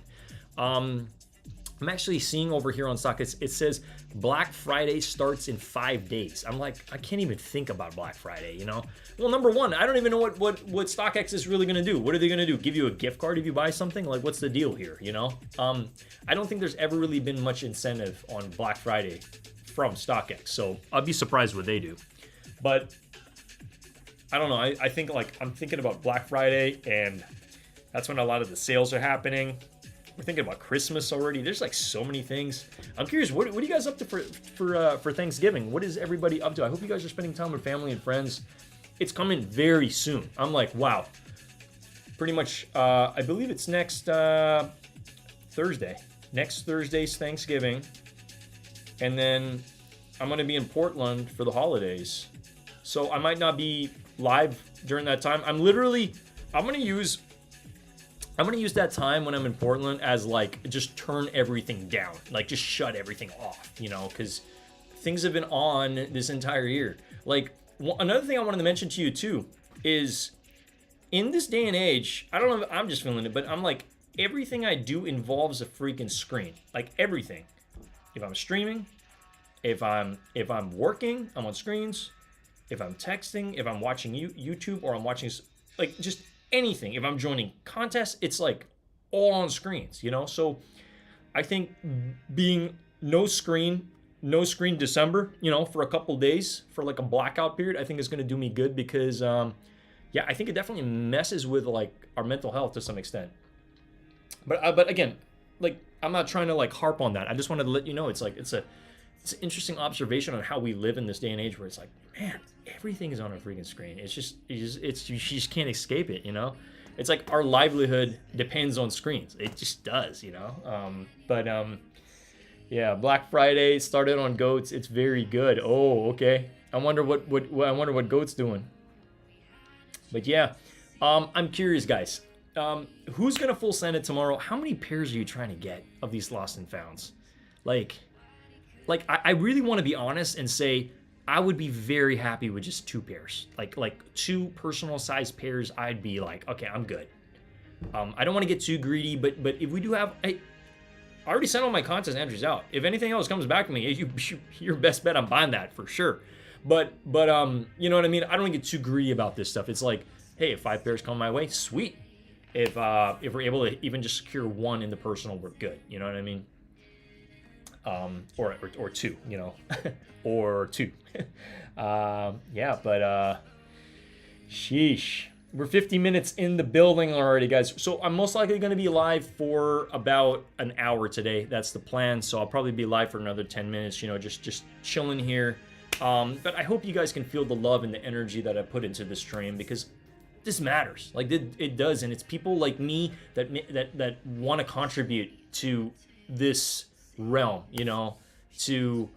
I'm actually seeing over here on StockX, it says Black Friday starts in 5 days. I'm like, I can't even think about Black Friday, you know? Well, number one, I don't even know what StockX is really gonna do. What are they gonna do? Give you a gift card if you buy something? Like, what's the deal here, you know? I don't think there's ever really been much incentive on Black Friday from StockX, so I'd be surprised what they do. But I don't know, I think like, I'm thinking about Black Friday, and that's when a lot of the sales are happening. We're thinking about Christmas already. There's like so many things. I'm curious, what are you guys up to for Thanksgiving? What is everybody up to? I hope you guys are spending time with family and friends. It's coming very soon. I'm like, wow. Pretty much, I believe it's next Thursday. Next Thursday's Thanksgiving. And then I'm going to be in Portland for the holidays. So I might not be live during that time. I'm going to use that time when I'm in Portland as like, just turn everything down, like just shut everything off, you know, because things have been on this entire year. Like, another thing I wanted to mention to you too is, in this day and age, I don't know if I'm just feeling it, but I'm like, everything I do involves a freaking screen. Like everything. If I'm streaming, if I'm working, I'm on screens. If I'm texting, if I'm watching YouTube, or I'm watching like just anything, if I'm joining contests, it's like all on screens, you know? So I think being no screen December, you know, for a couple days, for like a blackout period, I think is going to do me good, because yeah, I think it definitely messes with like our mental health to some extent. But again, like, I'm not trying to like harp on that. I just wanted to let you know, it's like, it's an interesting observation on how we live in this day and age, where it's like, man, everything is on a freaking screen. You just can't escape it, you know? It's like our livelihood depends on screens. It just does, you know? Yeah, Black Friday started on Goats. It's very good. Oh, okay. I wonder what Goat's doing. But yeah, I'm curious, guys. Who's gonna full send it tomorrow? How many pairs are you trying to get of these lost and founds? Like I really want to be honest and say I would be very happy with just 2 pairs. Like 2 personal size pairs, I'd be like, okay, I'm good. I don't want to get too greedy, but if we do have, I already sent all my contest entries out. If anything else comes back to me, your best bet, I'm buying that for sure. But you know what I mean? I don't want to get too greedy about this stuff. It's like, hey, if 5 pairs come my way, sweet. If we're able to even just secure 1 in the personal, we're good. You know what I mean? Or 2, you know, or 2. Yeah, but sheesh. We're 50 minutes in the building already, guys. So I'm most likely going to be live for about an hour today. That's the plan. So I'll probably be live for another 10 minutes, you know, just chilling here. But I hope you guys can feel the love and the energy that I put into this stream, because this matters. Like, it does, and it's people like me that want to contribute to this realm, you know, to,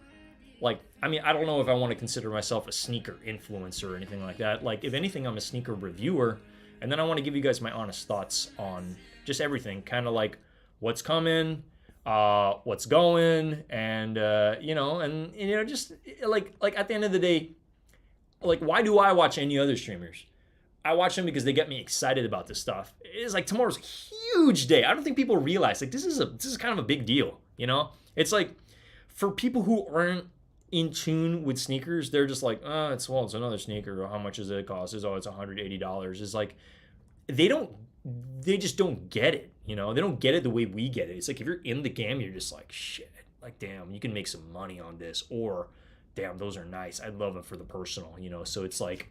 like, I mean, I don't know if I want to consider myself a sneaker influencer or anything like that. Like, if anything, I'm a sneaker reviewer, and then I want to give you guys my honest thoughts on just everything, kind of like what's coming, what's going, and you know, just like at the end of the day, like, why do I watch any other streamers? I watch them because they get me excited about this stuff. It's like, tomorrow's a huge day. I don't think people realize, like, this is kind of a big deal, you know? It's like, for people who aren't in tune with sneakers, they're just like, it's another sneaker. How much does it cost? It's $180. It's like, they just don't get it, you know? They don't get it the way we get it. It's like, if you're in the game, you're just like, shit, like, damn, you can make some money on this, or damn, those are nice. I love them for the personal, you know? So it's like,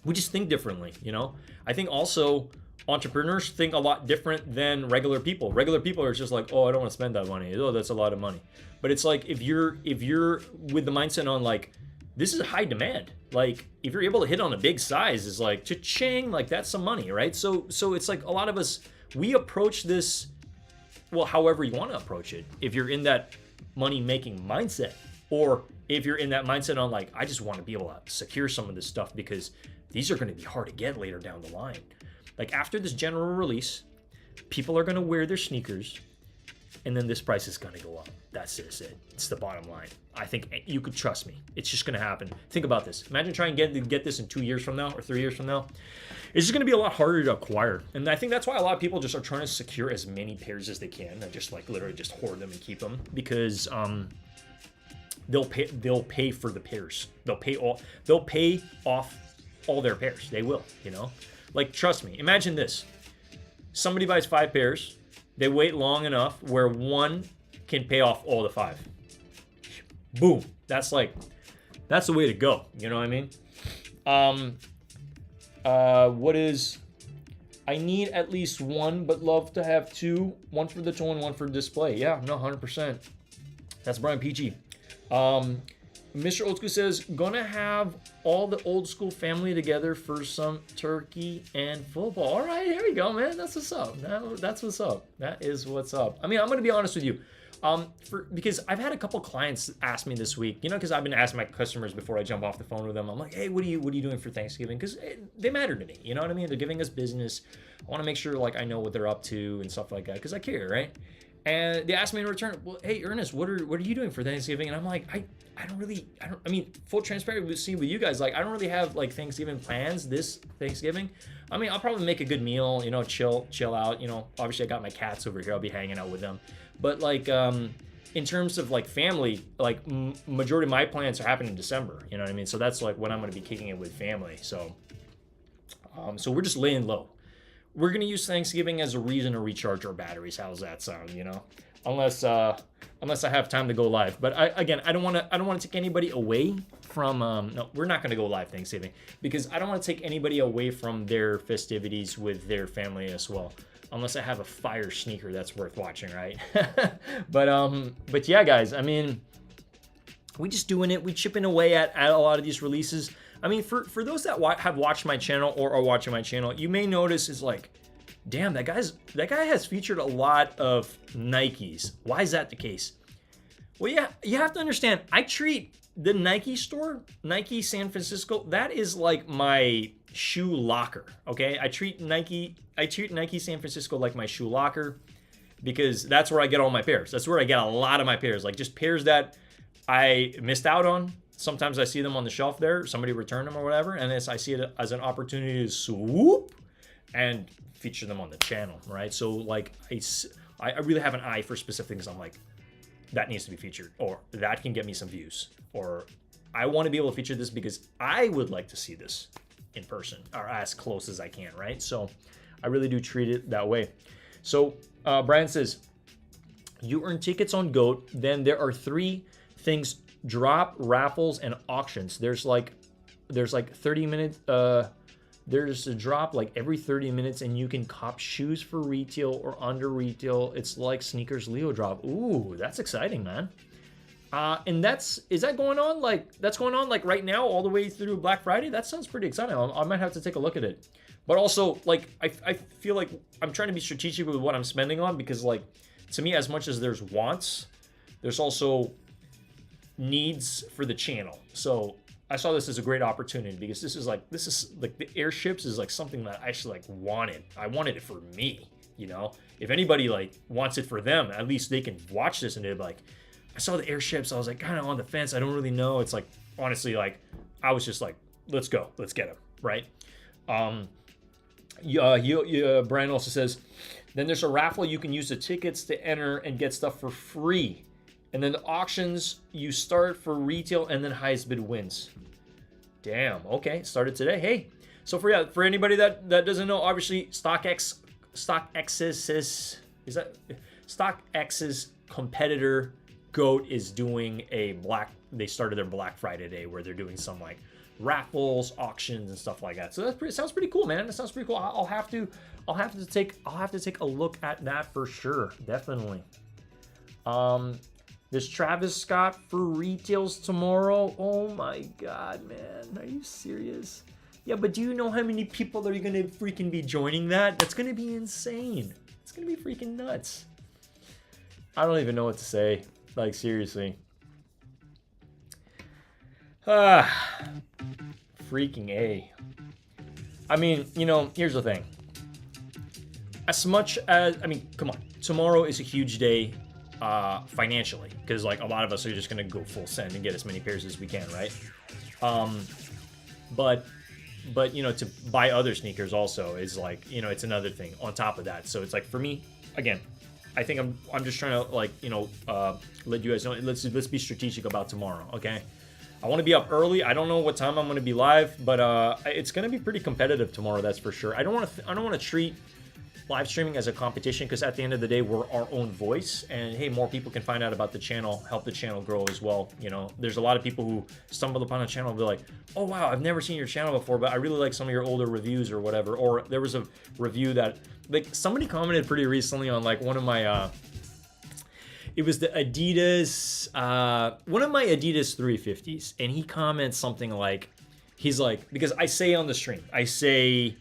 we just think differently, you know? I think also entrepreneurs think a lot different than regular people. Regular people are just like, oh, I don't want to spend that money. Oh, that's a lot of money. But it's like if you're with the mindset on like, this is high demand. Like if you're able to hit on a big size, is like cha-ching, like that's some money, right? So it's like a lot of us, we approach this, well, however you want to approach it. If you're in that money making mindset, or if you're in that mindset on like, I just want to be able to secure some of this stuff because these are going to be hard to get later down the line. Like after this general release, people are going to wear their sneakers, and then this price is going to go up. That's just it. It's the bottom line. I think you could trust me. It's just going to happen. Think about this. Imagine trying to get this in 2 years from now or 3 years from now. It's just going to be a lot harder to acquire. And I think that's why a lot of people just are trying to secure as many pairs as they can and just like literally just hoard them and keep them, because they'll pay for the pairs. They'll pay off all their pairs. They will, you know? Like trust me. Imagine this. Somebody buys 5 pairs. They wait long enough where one can pay off all the 5. Boom. That's the way to go. You know what I mean? I need at least one, but love to have 2. One for the toe and one for display. Yeah, no, 100%. That's Brian Peachy. Mr. Old School says, gonna have all the old school family together for some turkey and football. All right, here we go, man. That's what's up. That's what's up. That is what's up. I mean, I'm gonna be honest with you. Because I've had a couple clients ask me this week, you know, because I've been asking my customers before I jump off the phone with them. I'm like, hey, what are you doing for Thanksgiving? Because they matter to me. You know what I mean? They're giving us business. I want to make sure like I know what they're up to and stuff like that because I care, right? And they asked me in return, well, hey, Ernest, what are you doing for Thanksgiving? And I'm like, I mean, full transparency with you guys, like, I don't really have like Thanksgiving plans this Thanksgiving. I mean, I'll probably make a good meal, you know, chill out, you know, obviously I got my cats over here. I'll be hanging out with them. But like, in terms of like family, like majority of my plans are happening in December, you know what I mean? So that's like when I'm going to be kicking it with family. So we're just laying low. We're going to use Thanksgiving as a reason to recharge our batteries. How's that sound, you know? Unless I have time to go live. But I don't want to take anybody away from no, we're not going to go live Thanksgiving because I don't want to take anybody away from their festivities with their family as well. Unless I have a fire sneaker that's worth watching, right? But yeah, guys, I mean, we just doing it. We chipping away at a lot of these releases. I mean, for those that have watched my channel or are watching my channel, you may notice is like, damn, that guy has featured a lot of Nikes. Why is that the case? Well, yeah, you have to understand, I treat the Nike store, Nike San Francisco, that is like my shoe locker, okay? I treat Nike San Francisco like my shoe locker because that's where I get all my pairs. That's where I get a lot of my pairs, like just pairs that I missed out on. Sometimes I see them on the shelf there, somebody returned them or whatever, and I see it as an opportunity to swoop and feature them on the channel, right? So like I really have an eye for specific things. I'm like, that needs to be featured, or that can get me some views, or I want to be able to feature this because I would like to see this in person or as close as I can, right? So I really do treat it that way. So Brian says, you earn tickets on GOAT, then there are 3 things: drop, raffles, and auctions. There's like 30 minutes, there's a drop like every 30 minutes, and you can cop shoes for retail or under retail. It's like Sneakers Leo drop. Ooh, that's exciting, man. And is that going on like right now all the way through Black Friday? That sounds pretty exciting. I might have to take a look at it. But also, like, I feel like I'm trying to be strategic with what I'm spending on, because like, to me, as much as there's wants, there's also needs for the channel. So I saw this as a great opportunity because this is like the airships is like something that I actually like wanted. I wanted it for me, you know. If anybody like wants it for them, at least they can watch this and they're like, I saw the airships. I was like kind of on the fence. I don't really know. It's like, honestly, like I was just like, let's go, let's get them, right? Brian also says, then there's a raffle. You can use the tickets to enter and get stuff for free. And then the auctions, you start for retail and then highest bid wins. Damn, okay, started today. Hey, so for anybody that doesn't know, obviously StockX's competitor GOAT is doing they started their Black Friday day where they're doing some like raffles, auctions, and stuff like that. So sounds pretty cool, man. That sounds pretty cool. I'll have to take a look at that for sure, definitely. There's Travis Scott for retails tomorrow. Oh my God, man, are you serious? Yeah, but do you know how many people are gonna freaking be joining that? That's gonna be insane. It's gonna be freaking nuts. I don't even know what to say. Like, seriously. Freaking A. I mean, you know, here's the thing. As much as, I mean, come on. Tomorrow is a huge day financially, because like a lot of us are just gonna go full send and get as many pairs as we can, right? But you know, to buy other sneakers also is like, you know, it's another thing on top of that. So it's like, for me, again, I think I'm just trying to, like, you know, let you guys know. Let's be strategic about tomorrow, okay? I want to be up early. I don't know what time I'm going to be live, but it's going to be pretty competitive tomorrow. That's for sure. I don't want to treat live streaming as a competition, because at the end of the day, we're our own voice, and hey, more people can find out about the channel, help the channel grow as well. You know, there's a lot of people who stumble upon a channel and be like, oh wow, I've never seen your channel before, but I really like some of your older reviews or whatever. Or there was a review that, like, somebody commented pretty recently on like one of my it was the Adidas, one of my Adidas 350s, and he comments something like, he's like, because I say on the stream, I say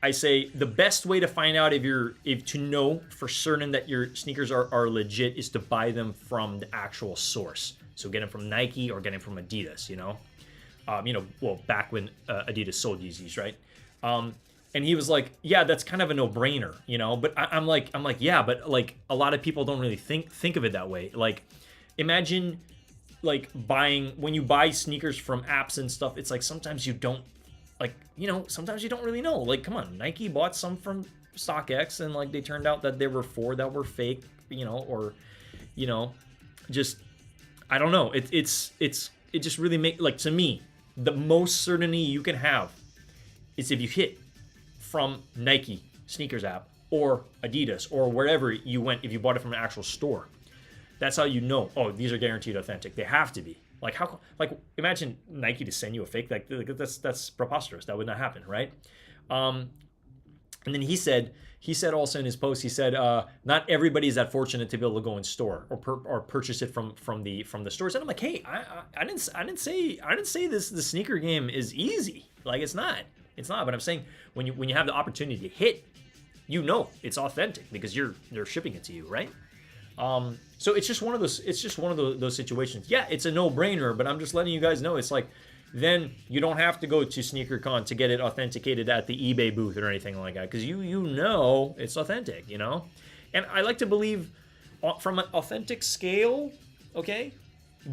the best way to find out if to know for certain that your sneakers are legit is to buy them from the actual source. So get them from Nike or get them from Adidas, you know? Well, back when Adidas sold Yeezys, right? And he was like, yeah, that's kind of a no-brainer, you know? But I'm like, yeah, but like a lot of people don't really think of it that way. Like, imagine like when you buy sneakers from apps and stuff, it's like sometimes you don't, like, you know, sometimes you don't really know. Like, come on, Nike bought some from StockX, and like they turned out that there were 4 that were fake, you know, or, you know, just, I don't know. It just really like, to me, the most certainty you can have is if you hit from Nike sneakers app or Adidas or wherever you went, if you bought it from an actual store. That's how you know, oh, these are guaranteed authentic. They have to be. Like, how, like, imagine Nike to send you a fake, like that's preposterous. That would not happen, right? And then he said also in his post, he said, not everybody is that fortunate to be able to go in store or purchase it from the stores. And I'm like, hey, I didn't say the sneaker game is easy. Like, it's not. But I'm saying when you have the opportunity to hit, you know it's authentic because they're shipping it to you, right? So it's just one of those situations. Yeah, it's a no-brainer, but I'm just letting you guys know, it's like, then you don't have to go to SneakerCon to get it authenticated at the eBay booth or anything like that, because you know it's authentic, you know? And I like to believe from an authentic scale, okay,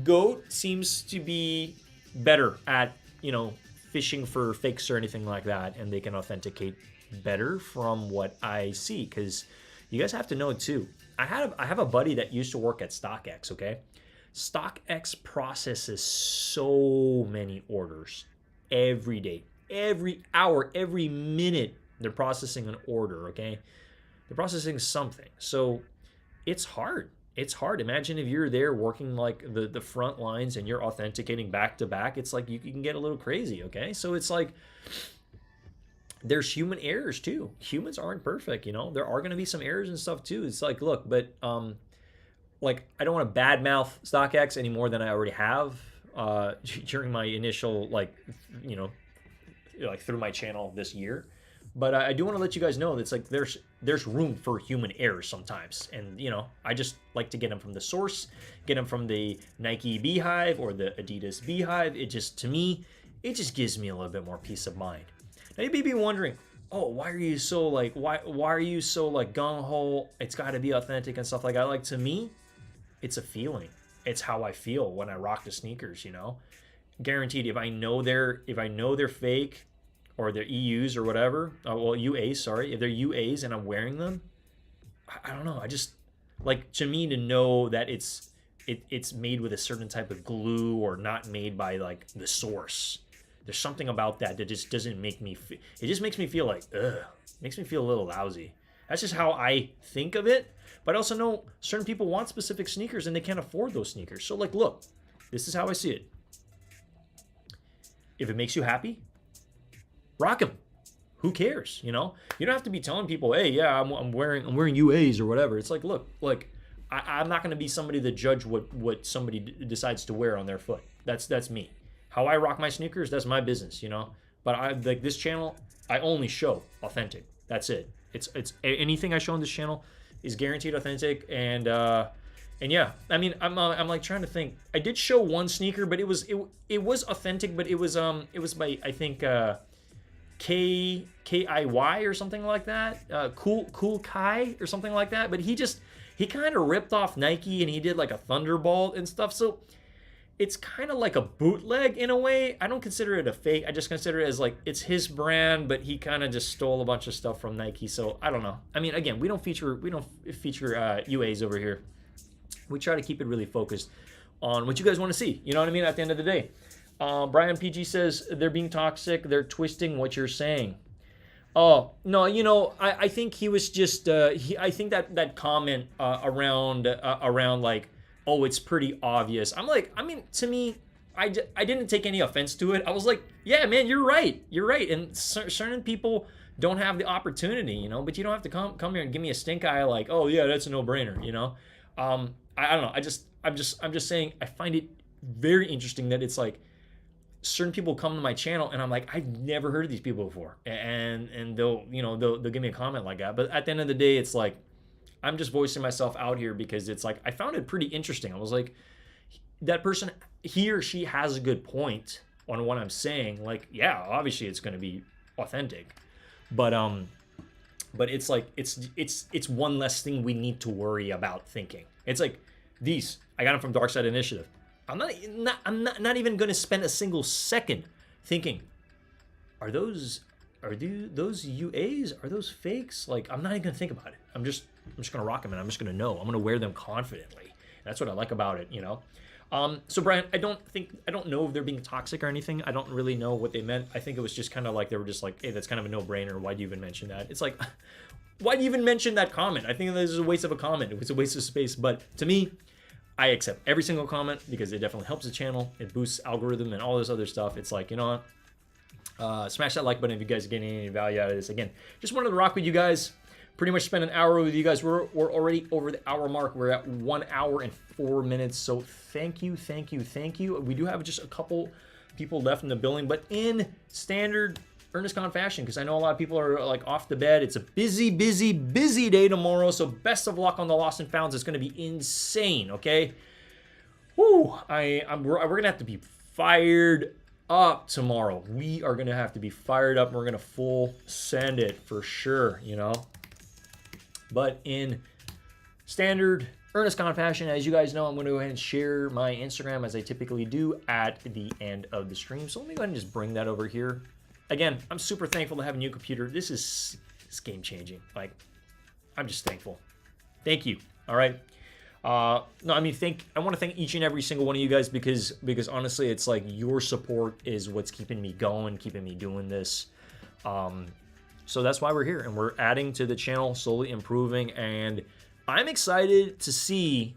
GOAT seems to be better at, you know, fishing for fakes or anything like that, and they can authenticate better from what I see, because you guys have to know too. I have a buddy that used to work at StockX, okay? StockX processes so many orders every day, every hour, every minute. They're processing an order, okay? They're processing something. So it's hard. It's hard. Imagine if you're there working like the front lines and you're authenticating back to back. It's like you can get a little crazy, okay? So it's like, there's human errors too. Humans aren't perfect, you know. There are going to be some errors and stuff too. It's like, look, but like, I don't want to badmouth StockX any more than I already have during my initial, like, you know, like through my channel this year. But I do want to let you guys know that it's like there's room for human errors sometimes, and you know, I just like to get them from the source, get them from the Nike Beehive or the Adidas Beehive. It just, to me, it just gives me a little bit more peace of mind. Now you may be wondering, oh, why are you so like gung-ho? It's got to be authentic and stuff like that. Like, to me, it's a feeling. It's how I feel when I rock the sneakers, you know. Guaranteed, if I know they're fake or they're EUs or whatever, UAs, sorry, if they're UAs and I'm wearing them, I don't know. I just, like, to me, to know that it's made with a certain type of glue or not made by like the source. There's something about that just doesn't make me feel, it just makes me feel like, ugh, makes me feel a little lousy. That's just how I think of it. But I also know certain people want specific sneakers and they can't afford those sneakers. So like, look, this is how I see it. if it makes you happy, rock them. Who cares? You know, you don't have to be telling people, hey, yeah, I'm wearing UAs or whatever. It's like, look, like I'm not going to be somebody to judge what somebody decides to wear on their foot. That's me. How I rock my sneakers, that's my business, you know. But I like this channel, I only show authentic. That's it. It's anything I show on this channel is guaranteed authentic. And yeah, I mean, I'm like trying to think. I did show one sneaker, but it was authentic, but it was by, I think, KIY or something like that. Cool Kai or something like that. But he kind of ripped off Nike, and he did like a Thunderbolt and stuff. So it's kind of like a bootleg in a way. I don't consider it a fake. I just consider it as like it's his brand, but he kind of just stole a bunch of stuff from Nike. So I don't know. I mean, again, we don't feature UAs over here. We try to keep it really focused on what you guys want to see. You know what I mean? At the end of the day. Brian PG says they're being toxic. They're twisting what you're saying. Oh no, you know, I think he was just. I think that comment around like, oh, it's pretty obvious. I'm like, I mean, to me, I didn't take any offense to it. I was like, yeah, man, you're right. And certain people don't have the opportunity, you know. But you don't have to come here and give me a stink eye like, oh yeah, that's a no-brainer, you know. I don't know. I'm just saying. I find it very interesting that it's like certain people come to my channel and I'm like, I've never heard of these people before, and they'll give me a comment like that. But at the end of the day, it's like, I'm just voicing myself out here because it's like I found it pretty interesting. I was like, that person, he or she has a good point on what I'm saying. Like, yeah, obviously it's going to be authentic, but it's like it's one less thing we need to worry about thinking. It's like these, I got them from Dark Side Initiative. I'm not even going to spend a single second thinking, are those UAs? Are those fakes? Like, I'm not even going to think about it. I'm just going to rock them, and I'm just going to know. I'm going to wear them confidently. That's what I like about it, you know? So Brian, I don't know if they're being toxic or anything. I don't really know what they meant. I think it was just kind of like, they were just like, hey, that's kind of a no-brainer. Why do you even mention that? It's like, why do you even mention that comment? I think this is a waste of a comment. It's a waste of space. But to me, I accept every single comment because it definitely helps the channel. It boosts algorithm and all this other stuff. It's like, you know what? Smash that like button if you guys are getting any value out of this. Again, just wanted to rock with you guys. Pretty much spent an hour with you guys. We're already over the hour mark. We're at 1 hour and 4 minutes. So thank you. We do have just a couple people left in the building, but in standard EarnestCon fashion, because I know a lot of people are like off the bed. It's a busy day tomorrow. So best of luck on the Lost and Founds. It's going to be insane. Okay. Woo! We're gonna have to be fired up tomorrow. We are gonna have to be fired up. We're gonna full send it for sure. You know. But in standard EarnestCon fashion, as you guys know, I'm going to go ahead and share my Instagram as I typically do at the end of the stream. So let me go ahead and just bring that over here. Again, I'm super thankful to have a new computer. This is game-changing. Like, I'm just thankful. Thank you. All right. No, I mean, I want to thank each and every single one of you guys because honestly, it's like your support is what's keeping me going, keeping me doing this. So that's why we're here, and we're adding to the channel, slowly improving, and I'm excited to see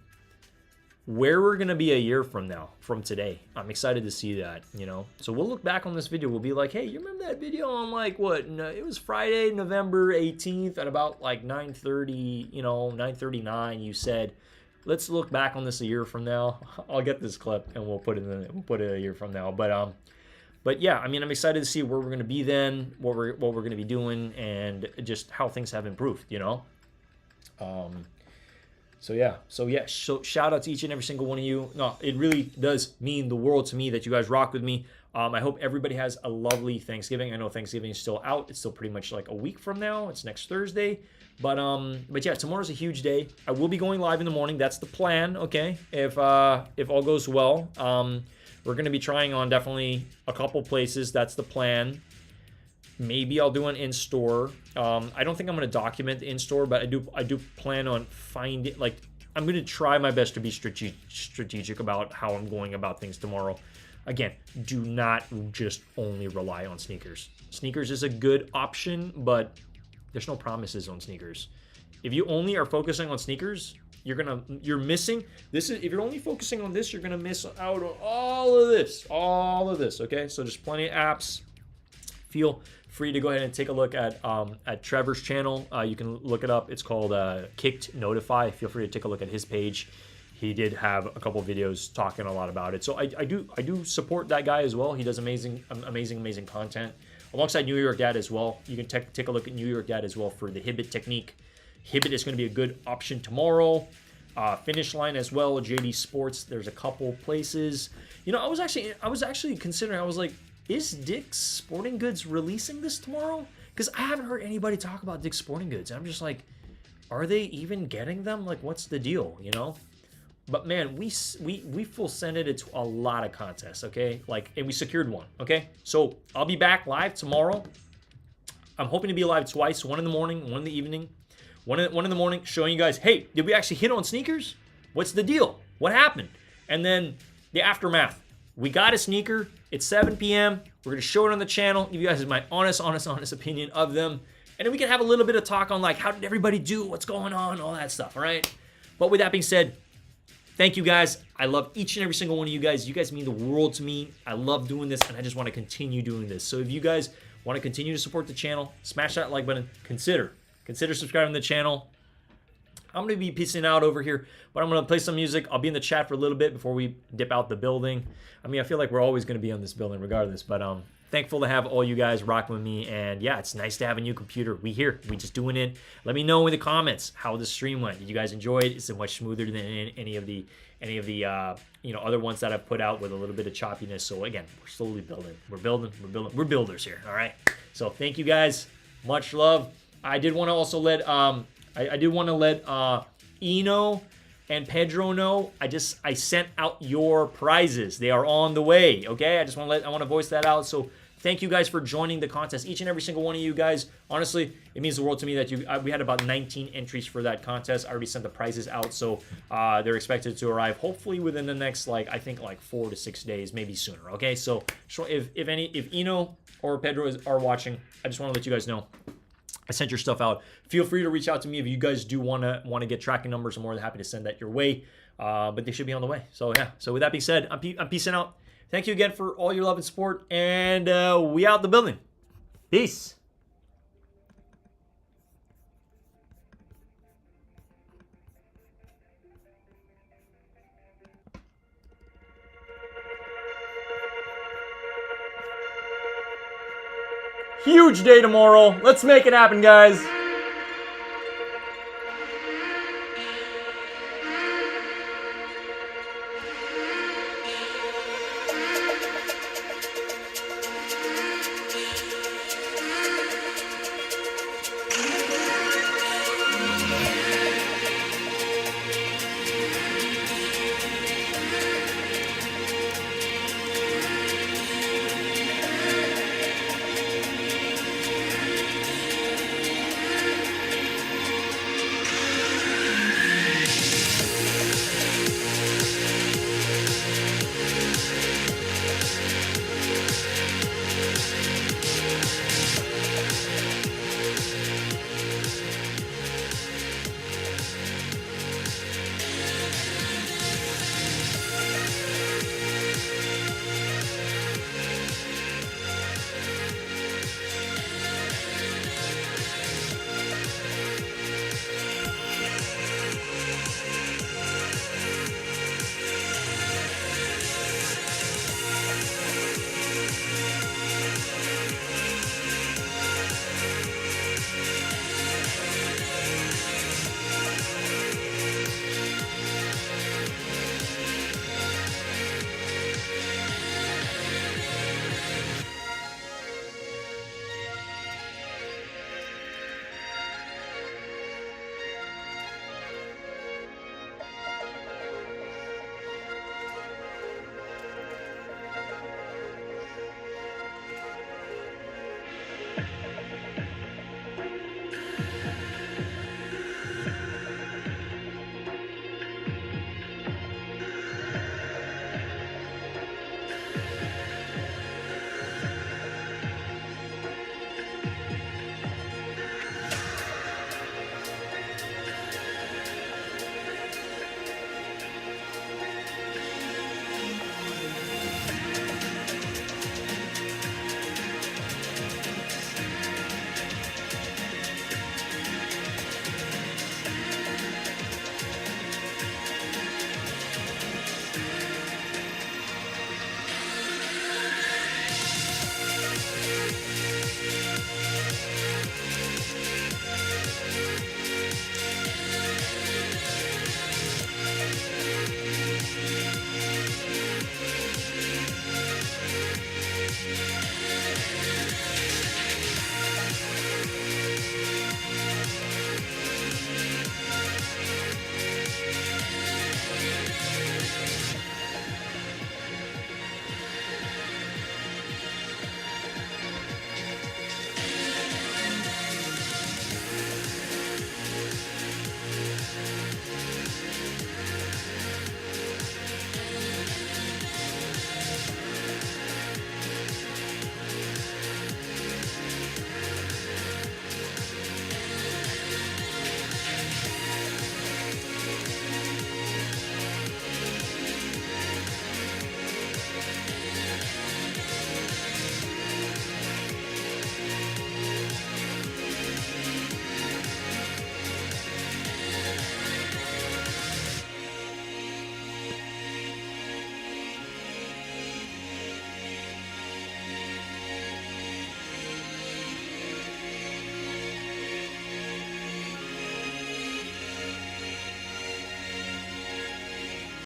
where we're going to be a year from now, from today. I'm excited to see that, you know. So we'll look back on this video. We'll be like, hey, you remember that video on like what? It was Friday, November 18th at about like 9:30, you know, 9:39. You said, let's look back on this a year from now. I'll get this clip and we'll put it a year from now. But yeah, I mean, I'm excited to see where we're going to be then, what we're going to be doing, and just how things have improved, you know. So yeah, so shout out to each and every single one of you. No, it really does mean the world to me that you guys rock with me. I hope everybody has a lovely Thanksgiving. I know Thanksgiving is still out. It's still pretty much like a week from now. It's next Thursday. But yeah, tomorrow's a huge day. I will be going live in the morning. That's the plan, okay? If all goes well. We're going to be trying on definitely a couple places. That's the plan. Maybe I'll do an in-store. I don't think I'm going to document the in-store, but I do plan on finding, like, I'm going to try my best to be strategic about how I'm going about things tomorrow. Again, do not just only rely on sneakers. Sneakers is a good option, but there's no promises on sneakers. If you only are focusing on sneakers, you're missing this. Is if you're only focusing on this, you're gonna miss out on all of this. Okay, so there's plenty of apps. Feel free to go ahead and take a look at Trevor's channel. You can look it up. It's called Kicked Notify. Feel free to take a look at his page. He did have a couple videos talking a lot about it. So I do support that guy as well. He does amazing content. Alongside New York Dad as well. You can take a look at New York Dad as well for the Hibbett technique. Hibbett is going to be a good option tomorrow. Finish Line as well. JD Sports. There's a couple places. You know, I was actually considering. I was like, is Dick's Sporting Goods releasing this tomorrow? Because I haven't heard anybody talk about Dick's Sporting Goods. I'm just like, are they even getting them? Like, what's the deal? You know. But man, we full sended it to a lot of contests. Okay, like, and we secured one. Okay, so I'll be back live tomorrow. I'm hoping to be live twice. One in the morning, one in the evening. One in the morning, showing you guys, hey, did we actually hit on sneakers? What's the deal? What happened? And then the aftermath. We got a sneaker. It's 7 p.m. We're going to show it on the channel. Give you guys my honest opinion of them. And then we can have a little bit of talk on, like, how did everybody do? What's going on? All that stuff, all right? But with that being said, thank you guys. I love each and every single one of you guys. You guys mean the world to me. I love doing this, and I just want to continue doing this. So if you guys want to continue to support the channel, smash that like button. Consider subscribing to the channel. I'm going to be peacing out over here, but I'm going to play some music. I'll be in the chat for a little bit before we dip out the building. I mean, I feel like we're always going to be on this building regardless, but thankful to have all you guys rocking with me. And yeah, it's nice to have a new computer. We just doing it. Let me know in the comments how the stream went. Did you guys enjoy it? Is it much smoother than any of the other ones that I've put out with a little bit of choppiness? So again, we're slowly building. We're builders here. All right. So thank you guys. Much love. I did want to also let Eno and Pedro know. I sent out your prizes. They are on the way. Okay, I want to voice that out. So thank you guys for joining the contest. Each and every single one of you guys. Honestly, it means the world to me that we had about 19 entries for that contest. I already sent the prizes out, so they're expected to arrive hopefully within the next 4 to 6 days, maybe sooner. Okay, so if Eno or Pedro are watching, I just want to let you guys know I sent your stuff out. Feel free to reach out to me if you guys do want to get tracking numbers. I'm more than happy to send that your way. But they should be on the way. So yeah. So with that being said, I'm peacing out. Thank you again for all your love and support, and we out the building. Peace. Huge day tomorrow. Let's make it happen, guys.